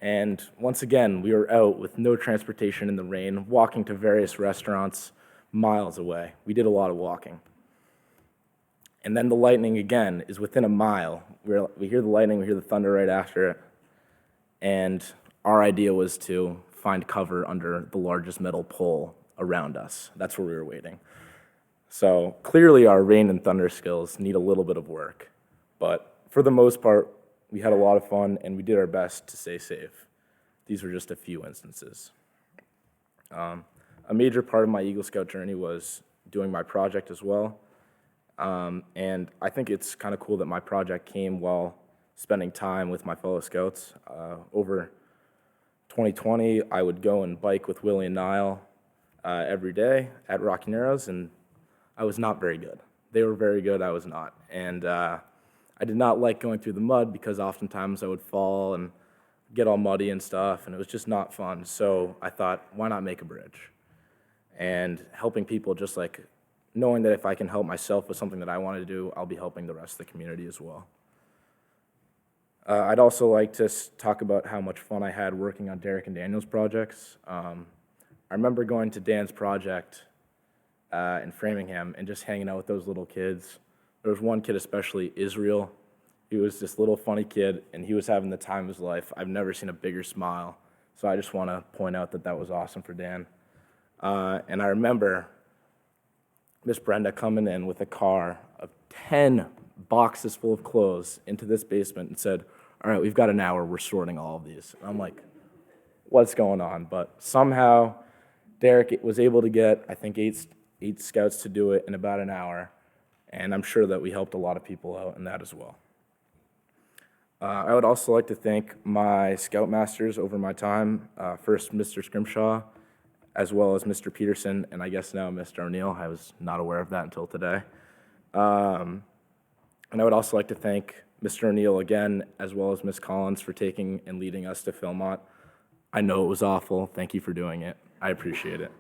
I: And once again, we were out with no transportation in the rain, walking to various restaurants miles away. We did a lot of walking. And then the lightning again is within a mile. We hear the lightning, we hear the thunder right after it. And our idea was to find cover under the largest metal pole around us. That's where we were waiting. So clearly our rain and thunder skills need a little bit of work. But for the most part, we had a lot of fun and we did our best to stay safe. These were just a few instances. A major part of my Eagle Scout journey was doing my project as well. And I think it's kind of cool that my project came while spending time with my fellow Scouts. Over 2020, I would go and bike with Willie and Niall every day at Rocky Narrows, and I was not very good. They were very good, I was not. And I did not like going through the mud because oftentimes I would fall and get all muddy and stuff, and it was just not fun. So I thought, why not make a bridge? And helping people, just like knowing that if I can help myself with something that I want to do, I'll be helping the rest of the community as well. I'd also like to talk about how much fun I had working on Derek and Daniel's projects. I remember going to Dan's project in Framingham and just hanging out with those little kids. There was one kid especially, Israel. He was this little funny kid, and he was having the time of his life. I've never seen a bigger smile. So I just want to point out that that was awesome for Dan. And I remember Miss Brenda coming in with a car of 10 boxes full of clothes into this basement and said, all right, we've got an hour, we're sorting all of these. And I'm like, what's going on? But somehow Derek was able to get, I think, eight scouts to do it in about an hour. And I'm sure that we helped a lot of people out in that as well. I would also like to thank my Scoutmasters over my time. First, Mr. Scrimshaw, as well as Mr. Peterson, and I guess now Mr. O'Neill. I was not aware of that until today. And I would also like to thank Mr. O'Neill again, as well as Ms. Collins for taking and leading us to Philmont. I know it was awful. Thank you for doing it. I appreciate it.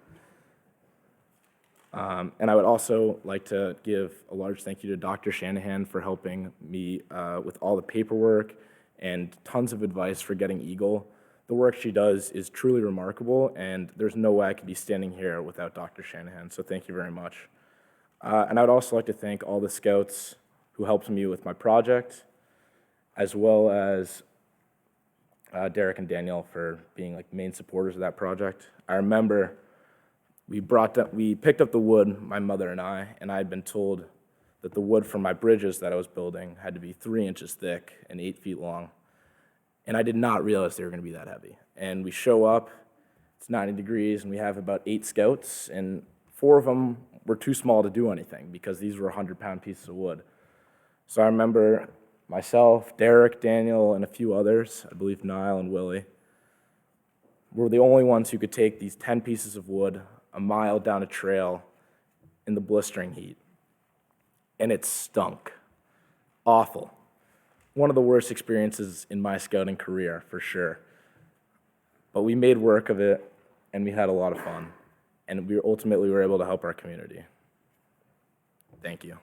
I: And I would also like to give a large thank you to Dr. Shanahan for helping me with all the paperwork and tons of advice for getting Eagle. The work she does is truly remarkable, and there's no way I could be standing here without Dr. Shanahan, so thank you very much. And I would also like to thank all the Scouts who helped me with my project, as well as Derek and Danielle for being like main supporters of that project. I remember we picked up the wood, my mother and I had been told that the wood for my bridges that I was building had to be 3 inches thick and 8 feet long. And I did not realize they were going to be that heavy. And we show up, it's 90 degrees, and we have about 8 scouts, and 4 of them were too small to do anything because these were 100-pound pieces of wood. So I remember myself, Derek, Daniel, and a few others, I believe Niall and Willie, were the only ones who could take these 10 pieces of wood a mile down a trail in the blistering heat. And it stunk. Awful. One of the worst experiences in my scouting career, for sure. But we made work of it, and we had a lot of fun. And we ultimately were able to help our community. Thank you.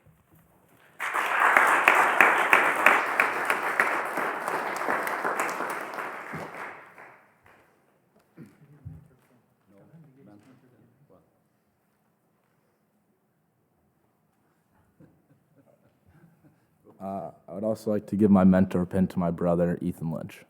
I: I would also like to give my mentor pin to my brother, Ethan Lynch.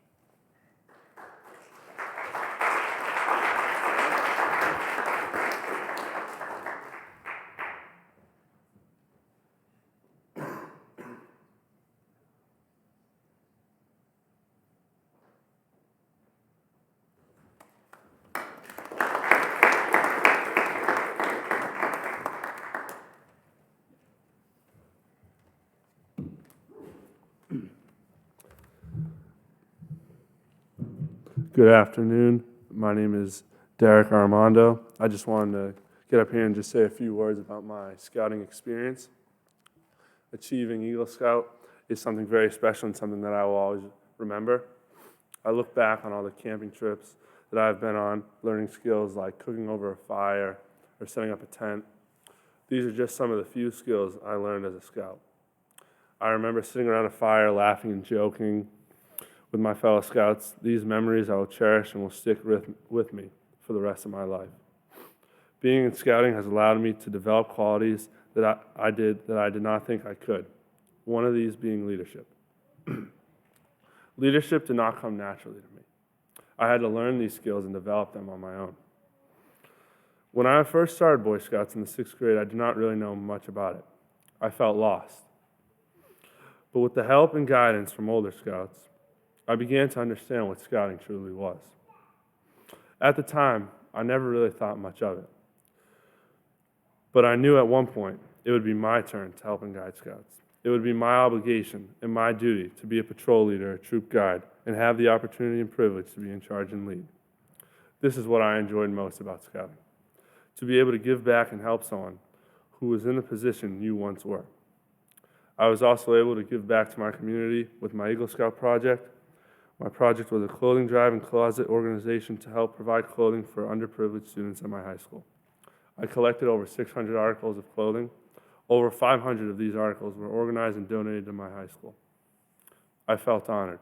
J: Good afternoon. My name is Derek Armando. I just wanted to get up here and just say a few words about my scouting experience. Achieving Eagle Scout is something very special and something that I will always remember. I look back on all the camping trips that I've been on, learning skills like cooking over a fire or setting up a tent. These are just some of the few skills I learned as a scout. I remember sitting around a fire laughing and joking with my fellow scouts. These memories I will cherish and will stick with me for the rest of my life. Being in scouting has allowed me to develop qualities that I did not think I could. One of these being leadership. Leadership did not come naturally to me. I had to learn these skills and develop them on my own. When I first started Boy Scouts in the 6th grade, I did not really know much about it. I felt lost. But with the help and guidance from older scouts, I began to understand what scouting truly was. At the time, I never really thought much of it. But I knew at one point it would be my turn to help and guide scouts. It would be my obligation and my duty to be a patrol leader, a troop guide, and have the opportunity and privilege to be in charge and lead. This is what I enjoyed most about scouting, to be able to give back and help someone who was in the position you once were. I was also able to give back to my community with my Eagle Scout project. My project was a clothing drive and closet organization to help provide clothing for underprivileged students at my high school. I collected over 600 articles of clothing. Over 500 of these articles were organized and donated to my high school. I felt honored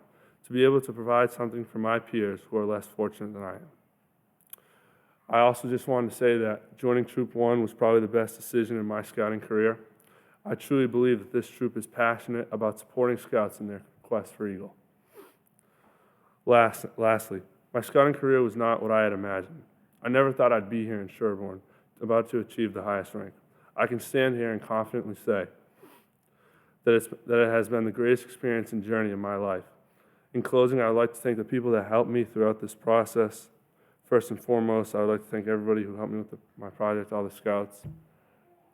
J: to be able to provide something for my peers who are less fortunate than I am. I also just wanted to say that joining Troop 1 was probably the best decision in my scouting career. I truly believe that this troop is passionate about supporting scouts in their quest for Eagle. Lastly, my scouting career was not what I had imagined. I never thought I'd be here in Sherborn, about to achieve the highest rank. I can stand here and confidently say that it has been the greatest experience and journey of my life. In closing, I would like to thank the people that helped me throughout this process. First and foremost, I would like to thank everybody who helped me with my project, all the scouts.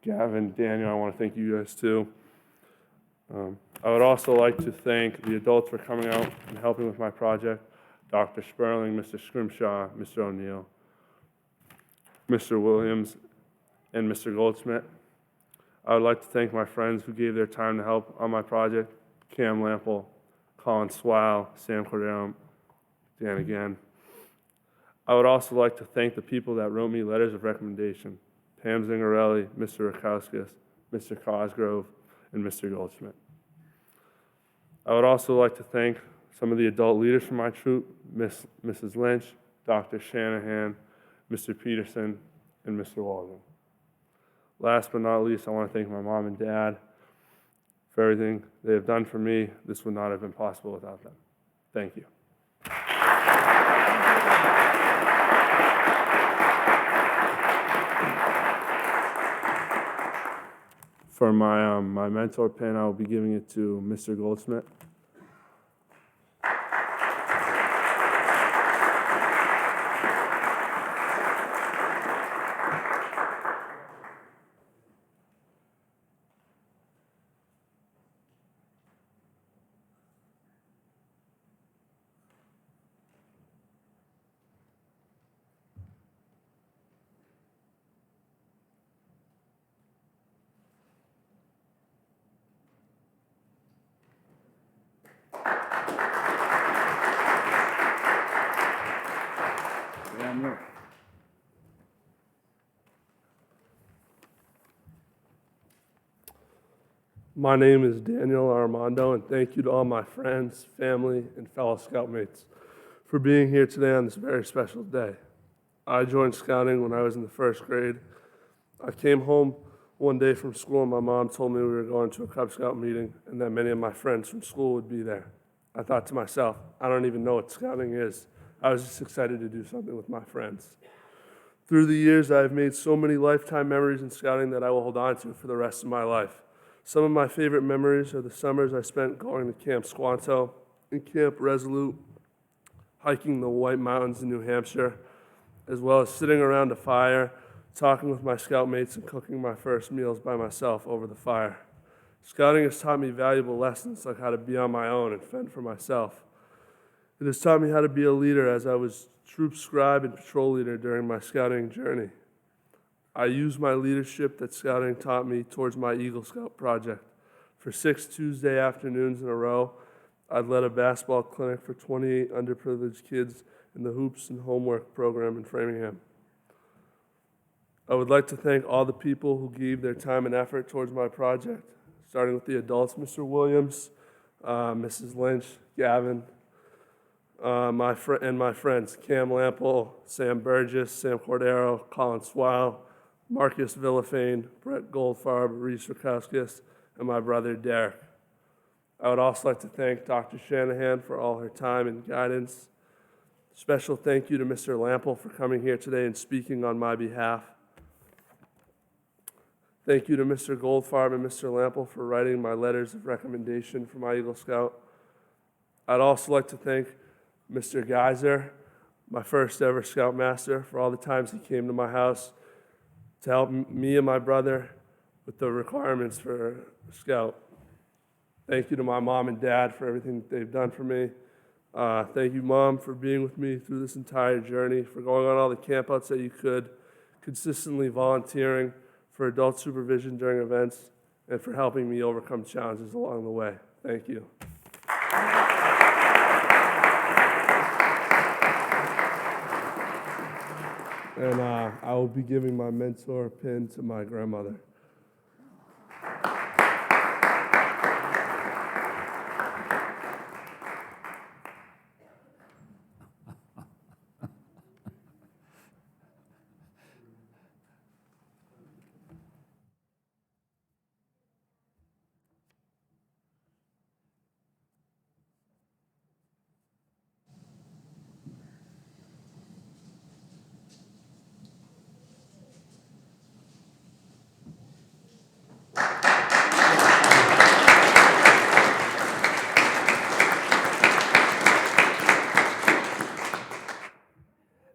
J: Gavin, Daniel, I want to thank you guys too. I would also like to thank the adults for coming out and helping with my project. Dr. Sperling, Mr. Scrimshaw, Mr. O'Neill, Mr. Williams, and Mr. Goldsmith. I would like to thank my friends who gave their time to help on my project. Cam Lample, Colin Swile, Sam Cordero, Dan again. I would also like to thank the people that wrote me letters of recommendation. Pam Zingarelli, Mr. Rakowskis, Mr. Cosgrove, and Mr. Goldschmidt. I would also like to thank some of the adult leaders from my troop, Mrs. Lynch, Dr. Shanahan, Mr. Peterson, and Mr. Walden. Last but not least, I want to thank my mom and dad for everything they have done for me. This would not have been possible without them. Thank you. For my mentor pin, I will be giving it to Mr. Goldsmith. Daniel.
K: My name is Daniel Armando, and thank you to all my friends, family, and fellow Scoutmates for being here today on this very special day. I joined Scouting when I was in the 1st grade. I came home one day from school, and my mom told me we were going to a Cub Scout meeting and that many of my friends from school would be there. I thought to myself, I don't even know what Scouting is. I was just excited to do something with my friends. Through the years, I've made so many lifetime memories in Scouting that I will hold on to for the rest of my life. Some of my favorite memories are the summers I spent going to Camp Squanto and Camp Resolute, hiking the White Mountains in New Hampshire, as well as sitting around a fire, talking with my Scoutmates and cooking my first meals by myself over the fire. Scouting has taught me valuable lessons like how to be on my own and fend for myself. It has taught me how to be a leader as I was troop scribe and patrol leader during my Scouting journey. I used my leadership that Scouting taught me towards my Eagle Scout project. For 6 Tuesday afternoons in a row, I'd led a basketball clinic for 28 underprivileged kids in the Hoops and Homework program in Framingham. I would like to thank all the people who gave their time and effort towards my project, starting with the adults, Mr. Williams, Mrs. Lynch, Gavin, and my friends Cam Lample, Sam Burgess, Sam Cordero, Colin Swile, Marcus Villafane, Brett Goldfarb, Reese Rukowskis, and my brother Derek. I would also like to thank Dr. Shanahan for all her time and guidance. Special thank you to Mr. Lample for coming here today and speaking on my behalf. Thank you to Mr. Goldfarb and Mr. Lample for writing my letters of recommendation for my Eagle Scout. I'd also like to thank Mr. Geyser, my first ever Scoutmaster, for all the times he came to my house to help me and my brother with the requirements for a Scout. Thank you to my mom and dad for everything that they've done for me. Thank you, Mom, for being with me through this entire journey, for going on all the campouts that you could, consistently volunteering for adult supervision during events, and for helping me overcome challenges along the way. Thank you. And I will be giving my mentor pin to my grandmother.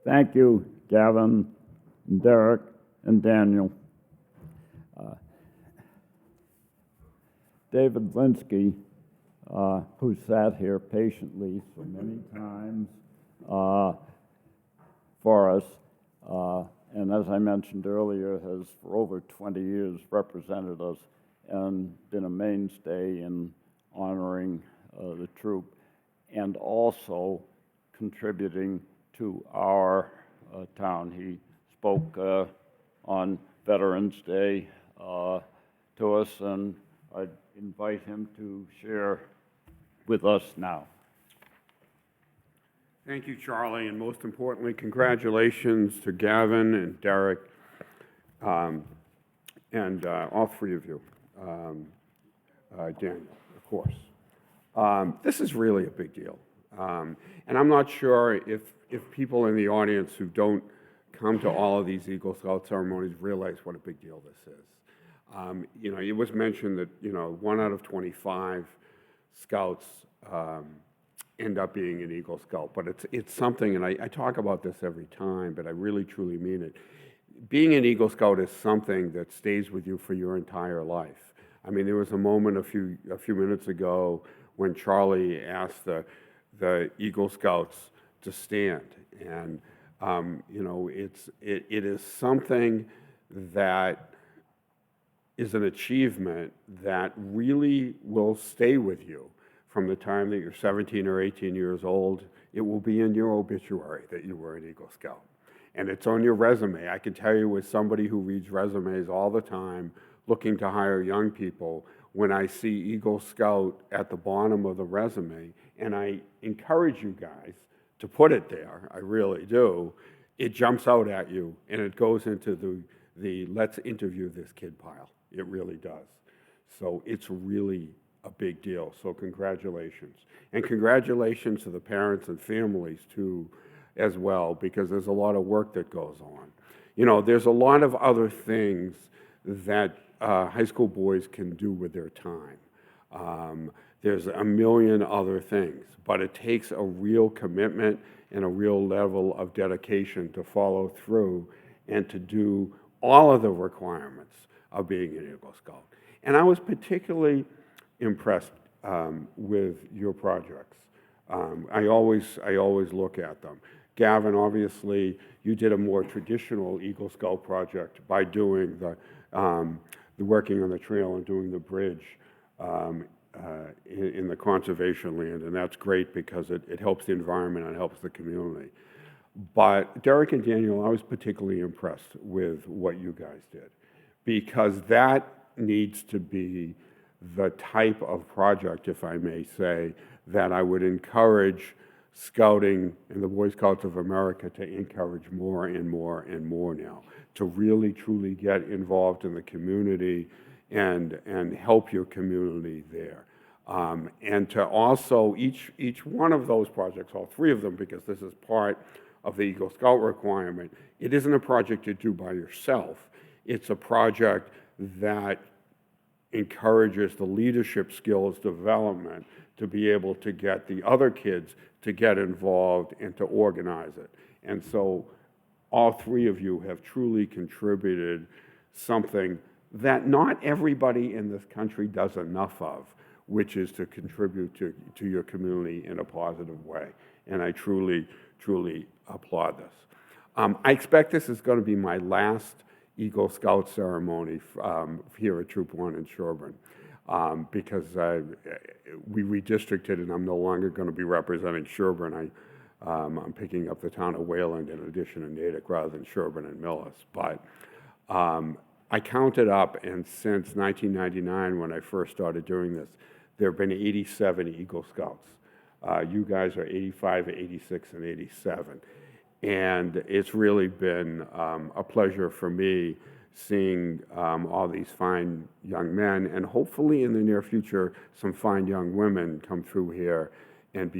B: Thank you, Gavin, and Derek, and Daniel. David Linsky, who sat here patiently so many times for us, and as I mentioned earlier, has for over 20 years represented us and been a mainstay in honoring the troop, and also contributing to our town. He spoke on Veterans Day to us, and I'd invite him to share with us now.
L: Thank you, Charlie, and most importantly, congratulations to Gavin and Derek and all three of you, Daniel, of course. This is really a big deal, and I'm not sure if people in the audience who don't come to all of these Eagle Scout ceremonies realize what a big deal this is. You know, it was mentioned that, you know, 1 out of 25 Scouts end up being an Eagle Scout, but it's something, and I talk about this every time, but I really truly mean it. Being an Eagle Scout is something that stays with you for your entire life. I mean, there was a moment a few minutes ago when Charlie asked the Eagle Scouts to stand, and you know, it is something that is an achievement that really will stay with you from the time that you're 17 or 18 years old. It will be in your obituary that you were an Eagle Scout, and it's on your resume. I can tell you, as somebody who reads resumes all the time, looking to hire young people, when I see Eagle Scout at the bottom of the resume, and I encourage you guys to put it there, I really do, it jumps out at you, and it goes into the let's interview this kid pile. It really does. So it's really a big deal. So congratulations. And congratulations to the parents and families too, as well, because there's a lot of work that goes on. You know, there's a lot of other things that high school boys can do with their time. There's a million other things, but it takes a real commitment and a real level of dedication to follow through and to do all of the requirements of being an Eagle Scout. And I was particularly impressed with your projects. I always look at them. Gavin, obviously, you did a more traditional Eagle Scout project by doing the working on the trail and doing the bridge in the conservation land, and that's great because it helps the environment and it helps the community. But Derek and Daniel, I was particularly impressed with what you guys did, because that needs to be the type of project, if I may say, that I would encourage Scouting and the Boy Scouts of America to encourage more and more and more now, to really truly get involved in the community and help your community there. And to also, each one of those projects, all three of them, because this is part of the Eagle Scout requirement, it isn't a project you do by yourself. It's a project that encourages the leadership skills development to be able to get the other kids to get involved and to organize it. And so all three of you have truly contributed something that not everybody in this country does enough of, which is to contribute to your community in a positive way. And I truly, truly applaud this. I expect this is going to be my last Eagle Scout ceremony here at Troop 1 in Sherborn, because we redistricted and I'm no longer going to be representing Sherborn. I'm picking up the town of Wayland in addition to Natick rather than Sherborn and Millis. But I counted up, and since 1999 when I first started doing this, there have been 87 Eagle Scouts. You guys are 85, 86, and 87. And it's really been a pleasure for me seeing all these fine young men, and hopefully in the near future, some fine young women come through here and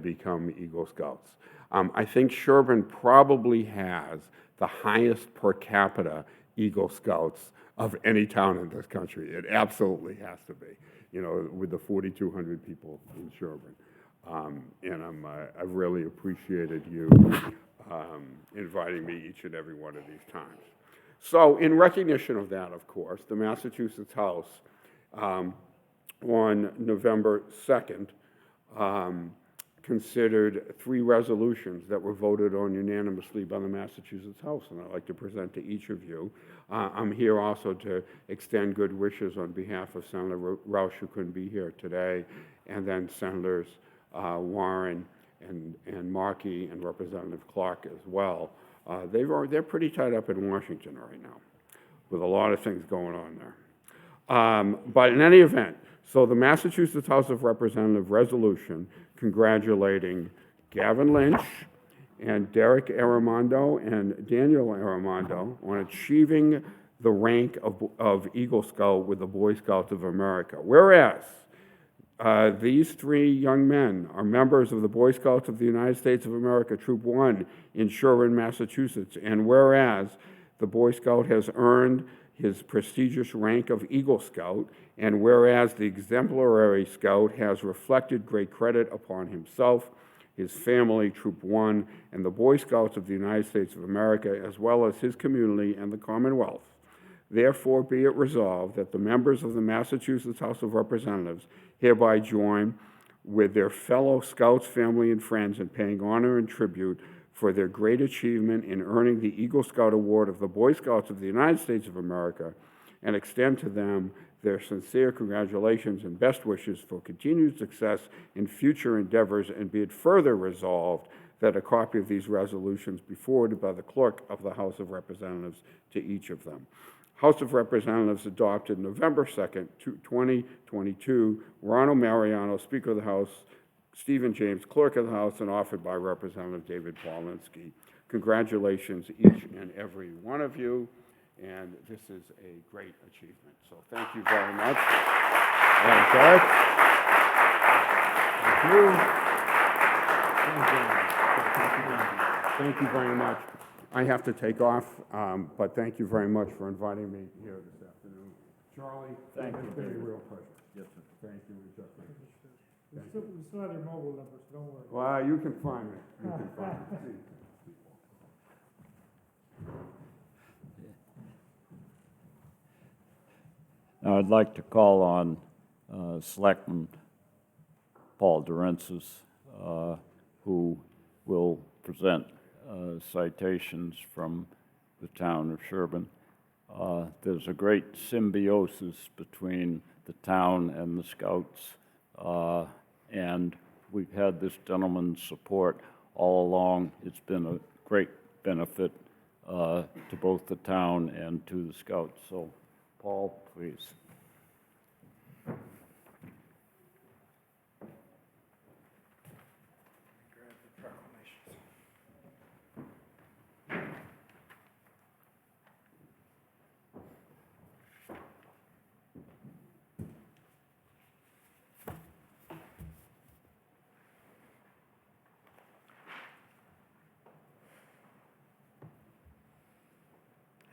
L: become Eagle Scouts. I think Sherborn probably has the highest per capita Eagle Scouts of any town in this country. It absolutely has to be, you know, with the 4,200 people in Sherborn. And I've really appreciated you inviting me each and every one of these times. So in recognition of that, of course, the Massachusetts House on November 2nd considered 3 resolutions that were voted on unanimously by the Massachusetts House, and I'd like to present to each of you. I'm here also to extend good wishes on behalf of Senator Roush, who couldn't be here today, and then Senators Warren and Markey and Representative Clark as well. They're pretty tied up in Washington right now with a lot of things going on there. But in any event, so the Massachusetts House of Representatives resolution congratulating Gavin Lynch and Derek Armando and Daniel Armando on achieving the rank of Eagle Scout with the Boy Scouts of America. Whereas these 3 young men are members of the Boy Scouts of the United States of America, Troop 1 in Sherborn, Massachusetts. And whereas the Boy Scout has earned his prestigious rank of Eagle Scout, and whereas the exemplary Scout has reflected great credit upon himself, his family, Troop 1, and the Boy Scouts of the United States of America, as well as his community and the Commonwealth. Therefore, be it resolved that the members of the Massachusetts House of Representatives hereby join with their fellow Scouts, family, and friends in paying honor and tribute for their great achievement in earning the Eagle Scout Award of the Boy Scouts of the United States of America, and extend to them their sincere congratulations and best wishes for continued success in future endeavors, and be it further resolved that a copy of these resolutions be forwarded by the clerk of the House of Representatives to each of them. House of Representatives adopted November 2nd, 2022, Ronald Mariano, Speaker of the House, Stephen James, Clerk of the House, and offered by Representative David Paulinski. Congratulations, each and every one of you, and this is a great achievement. So thank you very much. And Derek, thank you. Thank you very much. I have to take off, but thank you very much for inviting me here this afternoon. Charlie,
B: Thank you,
L: it's been a
B: David.
L: real pleasure.
B: Yes, sir.
L: Thank you, Richard.
E: We still have your mobile number, so don't worry.
L: Well, you can find me. You can find me.
B: Now, I'd like to call on Selectman Paul Durensis, who will present citations from the town of Sherborn. There's a great symbiosis between the town and the Scouts, and we've had this gentleman's support all along. It's been a great benefit to both the town and to the Scouts. So, Paul, please.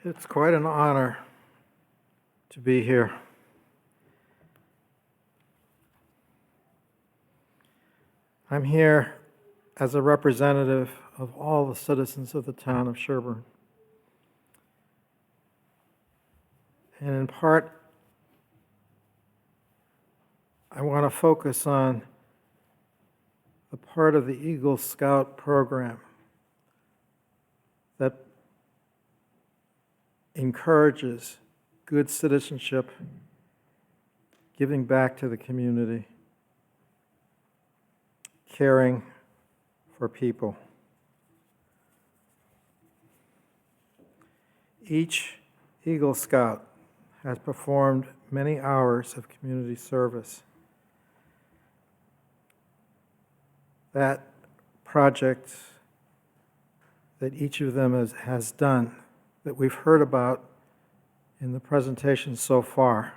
M: It's quite an honor to be here. I'm here as a representative of all the citizens of the town of Sherborn. And in part, I want to focus on the part of the Eagle Scout program that encourages good citizenship, giving back to the community, caring for people. Each Eagle Scout has performed many hours of community service. That project that each of them has done, that we've heard about in the presentation so far,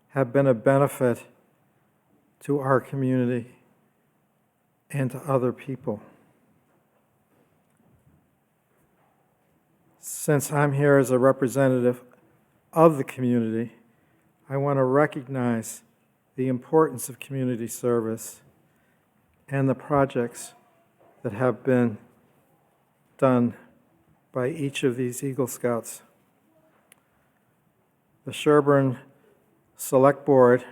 M: have been a benefit to our community and to other people. Since I'm here as a representative of the community, I want to recognize the importance of community service and the projects that have been done by each of these Eagle Scouts. The Sherborn Select Board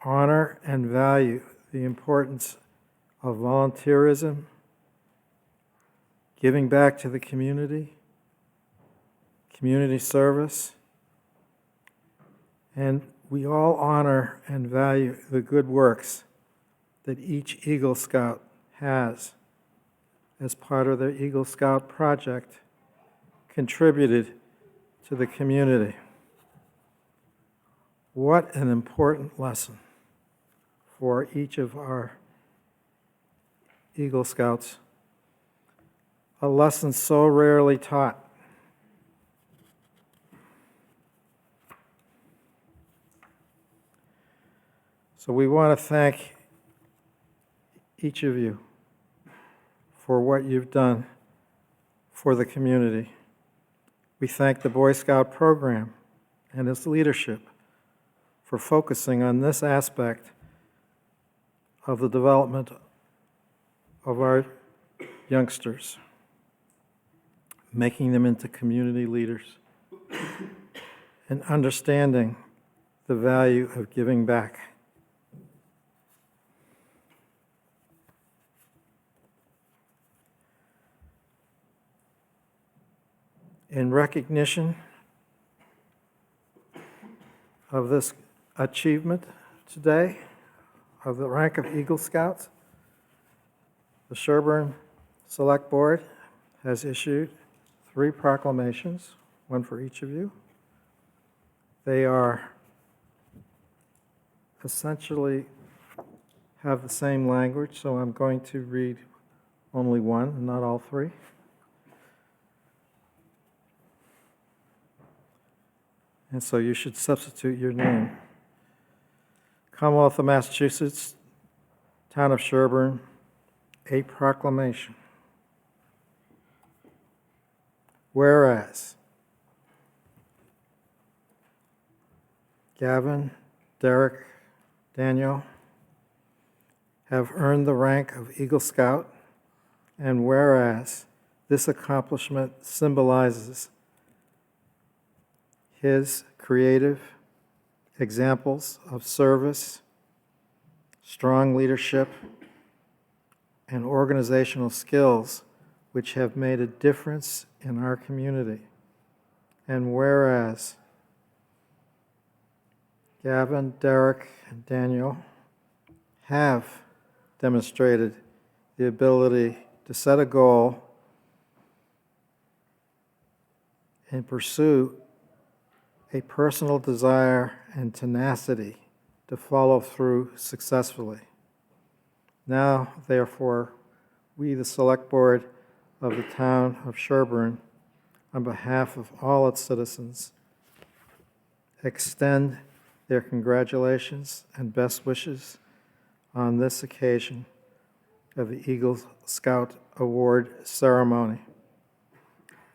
M: honor and value the importance of volunteerism, giving back to the community, community service, and we all honor and value the good works that each Eagle Scout has as part of their Eagle Scout project contributed to the community. What an important lesson for each of our Eagle Scouts. A lesson so rarely taught. So we want to thank each of you for what you've done for the community. We thank the Boy Scout program and its leadership for focusing on this aspect of the development of our youngsters, making them into community leaders, and understanding the value of giving back. In recognition of this achievement today, of the rank of Eagle Scouts, the Sherborn Select Board has issued 3 proclamations, one for each of you. They are essentially have the same language, so I'm going to read only one and not all 3. And so you should substitute your name. Commonwealth of Massachusetts, Town of Sherborn, a proclamation. Whereas Gavin, Derek, Daniel have earned the rank of Eagle Scout, and whereas this accomplishment symbolizes his creative examples of service, strong leadership, and organizational skills which have made a difference in our community. And whereas Gavin, Derek, and Daniel have demonstrated the ability to set a goal and pursue a personal desire and tenacity to follow through successfully. Now, therefore, we, the Select Board of the Town of Sherborn, on behalf of all its citizens, extend their congratulations and best wishes on this occasion of the Eagle Scout Award ceremony.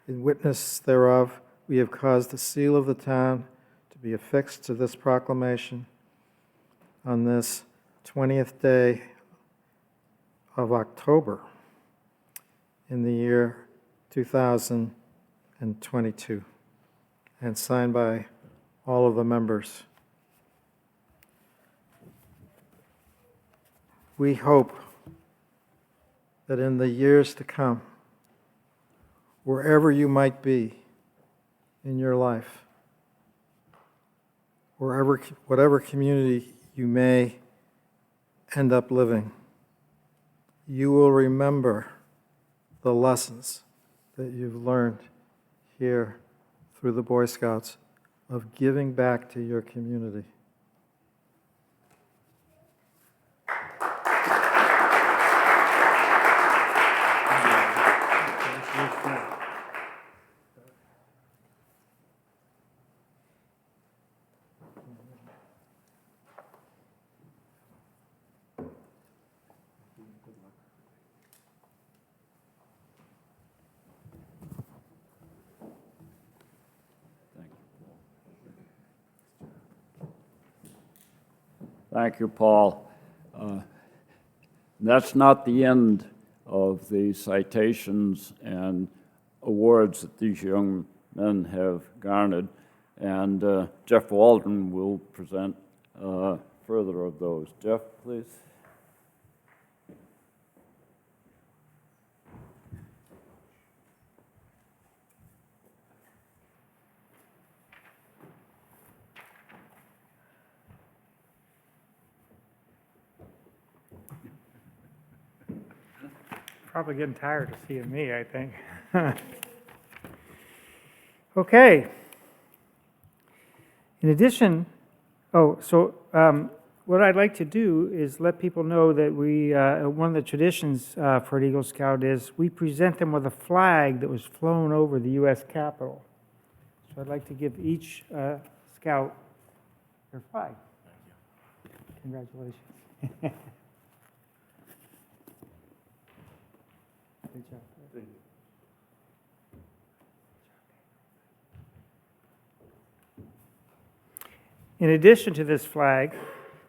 M: In witness thereof, we have caused the seal of the town to be affixed to this proclamation on this 20th day of October in the year 2022, and signed by all of the members. We hope that in the years to come, wherever you might be in your life, whatever community you may end up living, you will remember the lessons that you've learned here through the Boy Scouts of giving back to your community.
B: Thank you, Paul. That's not the end of the citations and awards that these young men have garnered, and Jeff Waldron will present further of those. Jeff, please.
E: Probably getting tired of seeing me, I think. Okay. In addition, what I'd like to do is let people know that we, one of the traditions for an Eagle Scout is we present them with a flag that was flown over the U.S. Capitol. So I'd like to give each scout their flag. Congratulations. Good job. In addition to this flag,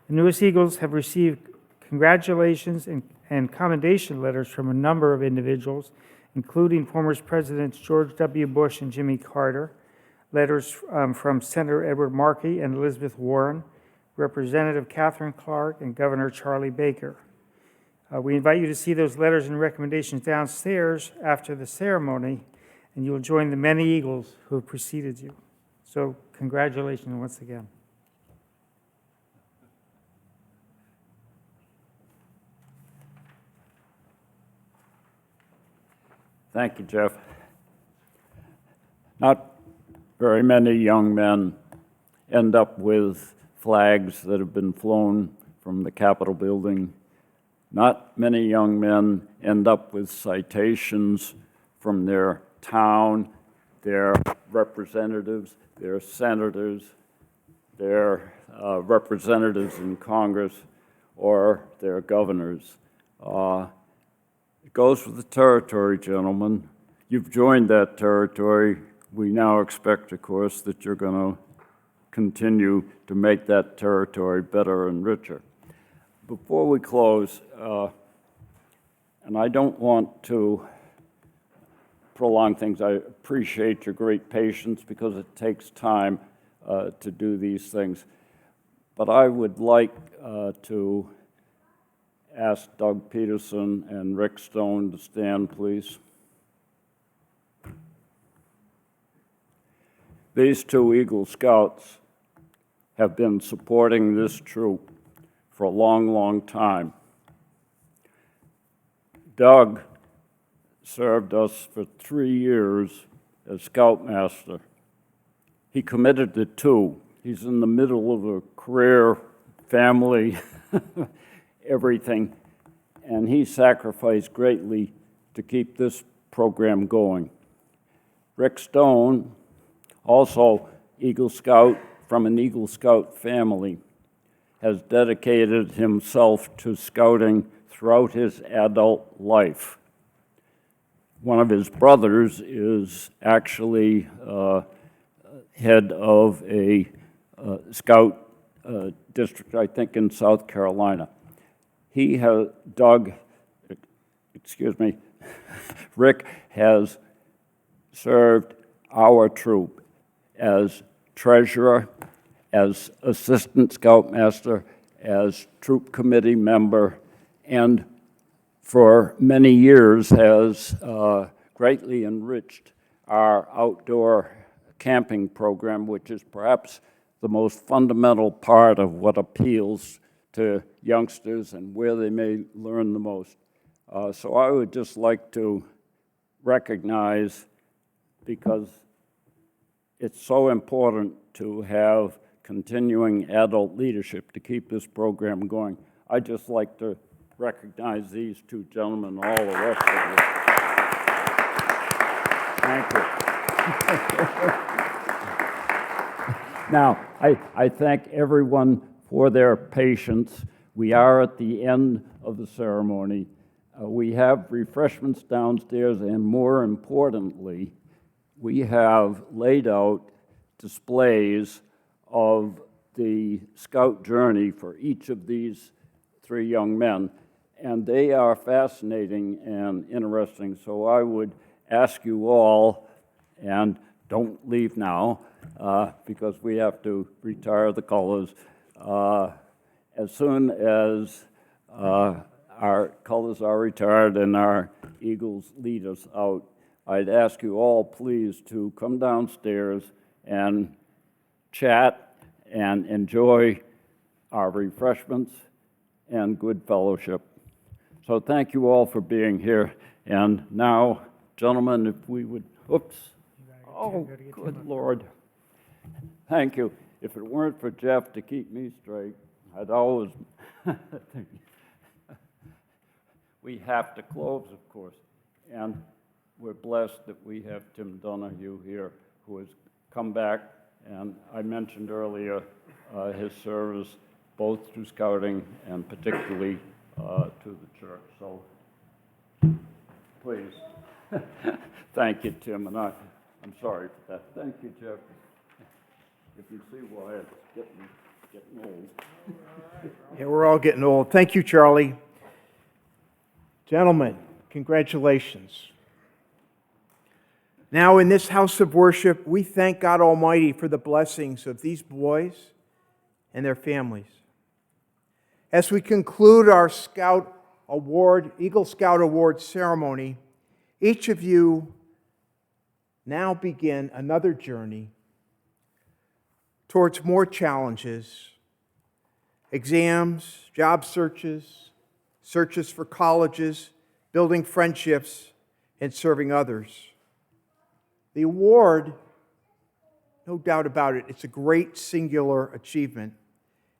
E: the newest Eagles have received congratulations and commendation letters from a number of individuals, including former Presidents George W. Bush and Jimmy Carter, letters from Senator Edward Markey and Elizabeth Warren, Representative Catherine Clark, and Governor Charlie Baker. We invite you to see those letters and recommendations downstairs after the ceremony, and you will join the many Eagles who have preceded you. So congratulations once again.
B: Thank you, Jeff. Not very many young men end up with flags that have been flown from the Capitol building. Not many young men end up with citations from their town, their representatives, their senators, their representatives in Congress, or their governors. It goes with the territory, gentlemen. You've joined that territory. We now expect, of course, that you're going to continue to make that territory better and richer. Before we close, and I don't want to prolong things, I appreciate your great patience because it takes time to do these things. But I would like to ask Doug Peterson and Rick Stone to stand, please. These two Eagle Scouts have been supporting this troop for a long, long time. Doug served us for 3 years as Scoutmaster. He committed to 2. He's in the middle of a career, family, everything, and he sacrificed greatly to keep this program going. Rick Stone, also Eagle Scout from an Eagle Scout family, has dedicated himself to scouting throughout his adult life. one of his brothers is actually head of a scout district, I think, in South Carolina. He has, Rick has served our troop as treasurer, as assistant scoutmaster, as troop committee member, and for many years has greatly enriched our outdoor camping program, which is perhaps the most fundamental part of what appeals to youngsters and where they may learn the most. So I would just like to recognize, because it's so important to have continuing adult leadership to keep this program going, I'd just like to recognize these two gentlemen, all the rest of you. Thank you. Now, I thank everyone for their patience. We are at the end of the ceremony. We have refreshments downstairs, and more importantly, we have laid out displays of the scout journey for each of these three young men, and they are fascinating and interesting. So I would ask you all, and don't leave now, because we have to retire the colors. As soon as our colors are retired and our Eagles lead us out, I'd ask you all, please, to come downstairs and chat and enjoy our refreshments and good fellowship. So thank you all for being here. And now, gentlemen, if we would, oops. Oh, good Lord. Thank you. If it weren't for Jeff to keep me straight, I'd always... We have to close, of course. And we're blessed that we have Tim Donahue here, who has come back. And I mentioned earlier his service both to scouting and particularly to the church. So please, thank you, Tim. And I'm sorry for that. Thank you, Jeff. If you see why it's getting old.
N: Yeah, we're all getting old. Thank you, Charlie. Gentlemen, congratulations. Now, in this house of worship, we thank God Almighty for the blessings of these boys and their families. As we conclude our Scout Award, Eagle Scout Award ceremony, each of you now begin another journey towards more challenges, exams, job searches, searches for colleges, building friendships, and serving others. The award, no doubt about it, it's a great singular achievement,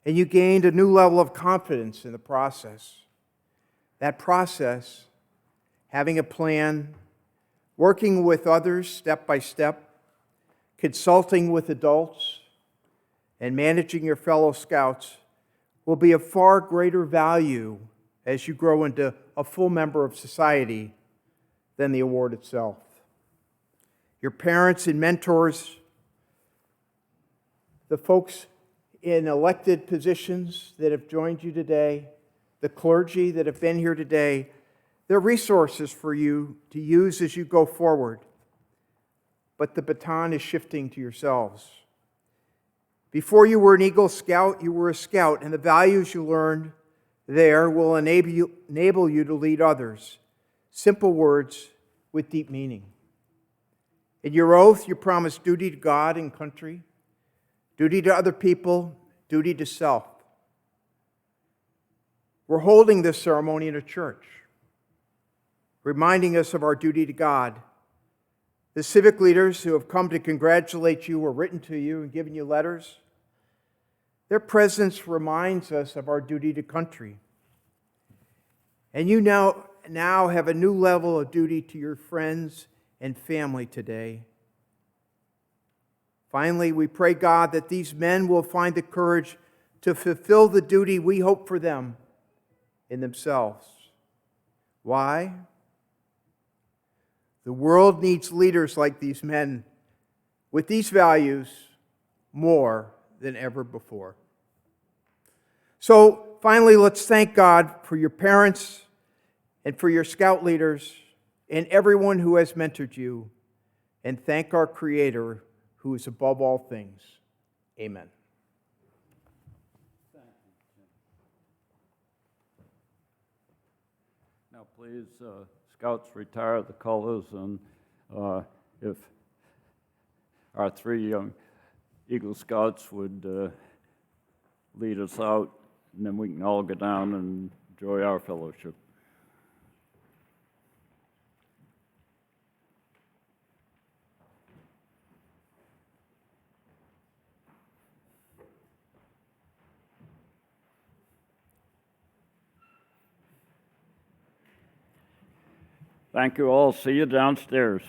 N: and you gained a new level of confidence in the process. That process, having a plan, working with others step by step, consulting with adults, and managing your fellow scouts will be of far greater value as you grow into a full member of society than the award itself. Your parents and mentors, the folks in elected positions that have joined you today, the clergy that have been here today, they're resources for you to use as you go forward. But the baton is shifting to yourselves. Before you were an Eagle Scout, you were a scout, and the values you learned there will enable you to lead others. Simple words with deep meaning. In your oath, you promise duty to God and country, duty to other people, duty to self. We're holding this ceremony in a church, reminding us of our duty to God. The civic leaders who have come to congratulate you or written to you and given you letters, their presence reminds us of our duty to country. And you now have a new level of duty to your friends and family today. Finally, we pray, God, that these men will find the courage to fulfill the duty we hope for them in themselves. Why? The world needs leaders like these men with these values more than ever before. So finally, let's thank God for your parents and for your scout leaders and everyone who has mentored you, and thank our Creator who is above all things. Amen.
B: Now, please, Scouts, retire the colors, and if our 3 young Eagle Scouts would lead us out, and then we can all go down and enjoy our fellowship. Thank you all. See you downstairs.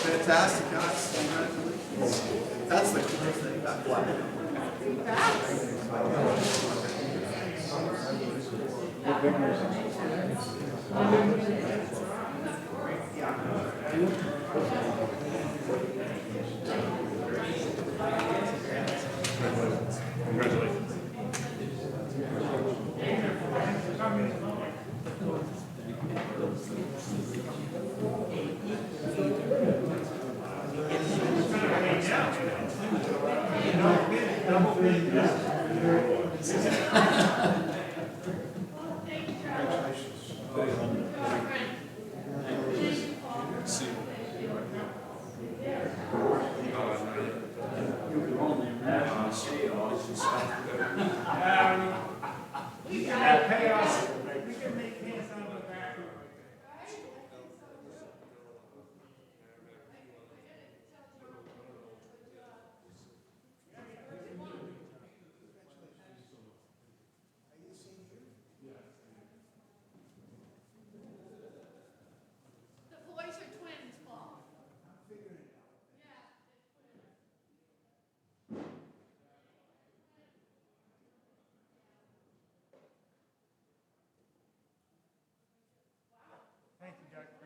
O: Fantastic, guys. That's the cool thing. That flag.
E: Thank you, Doug.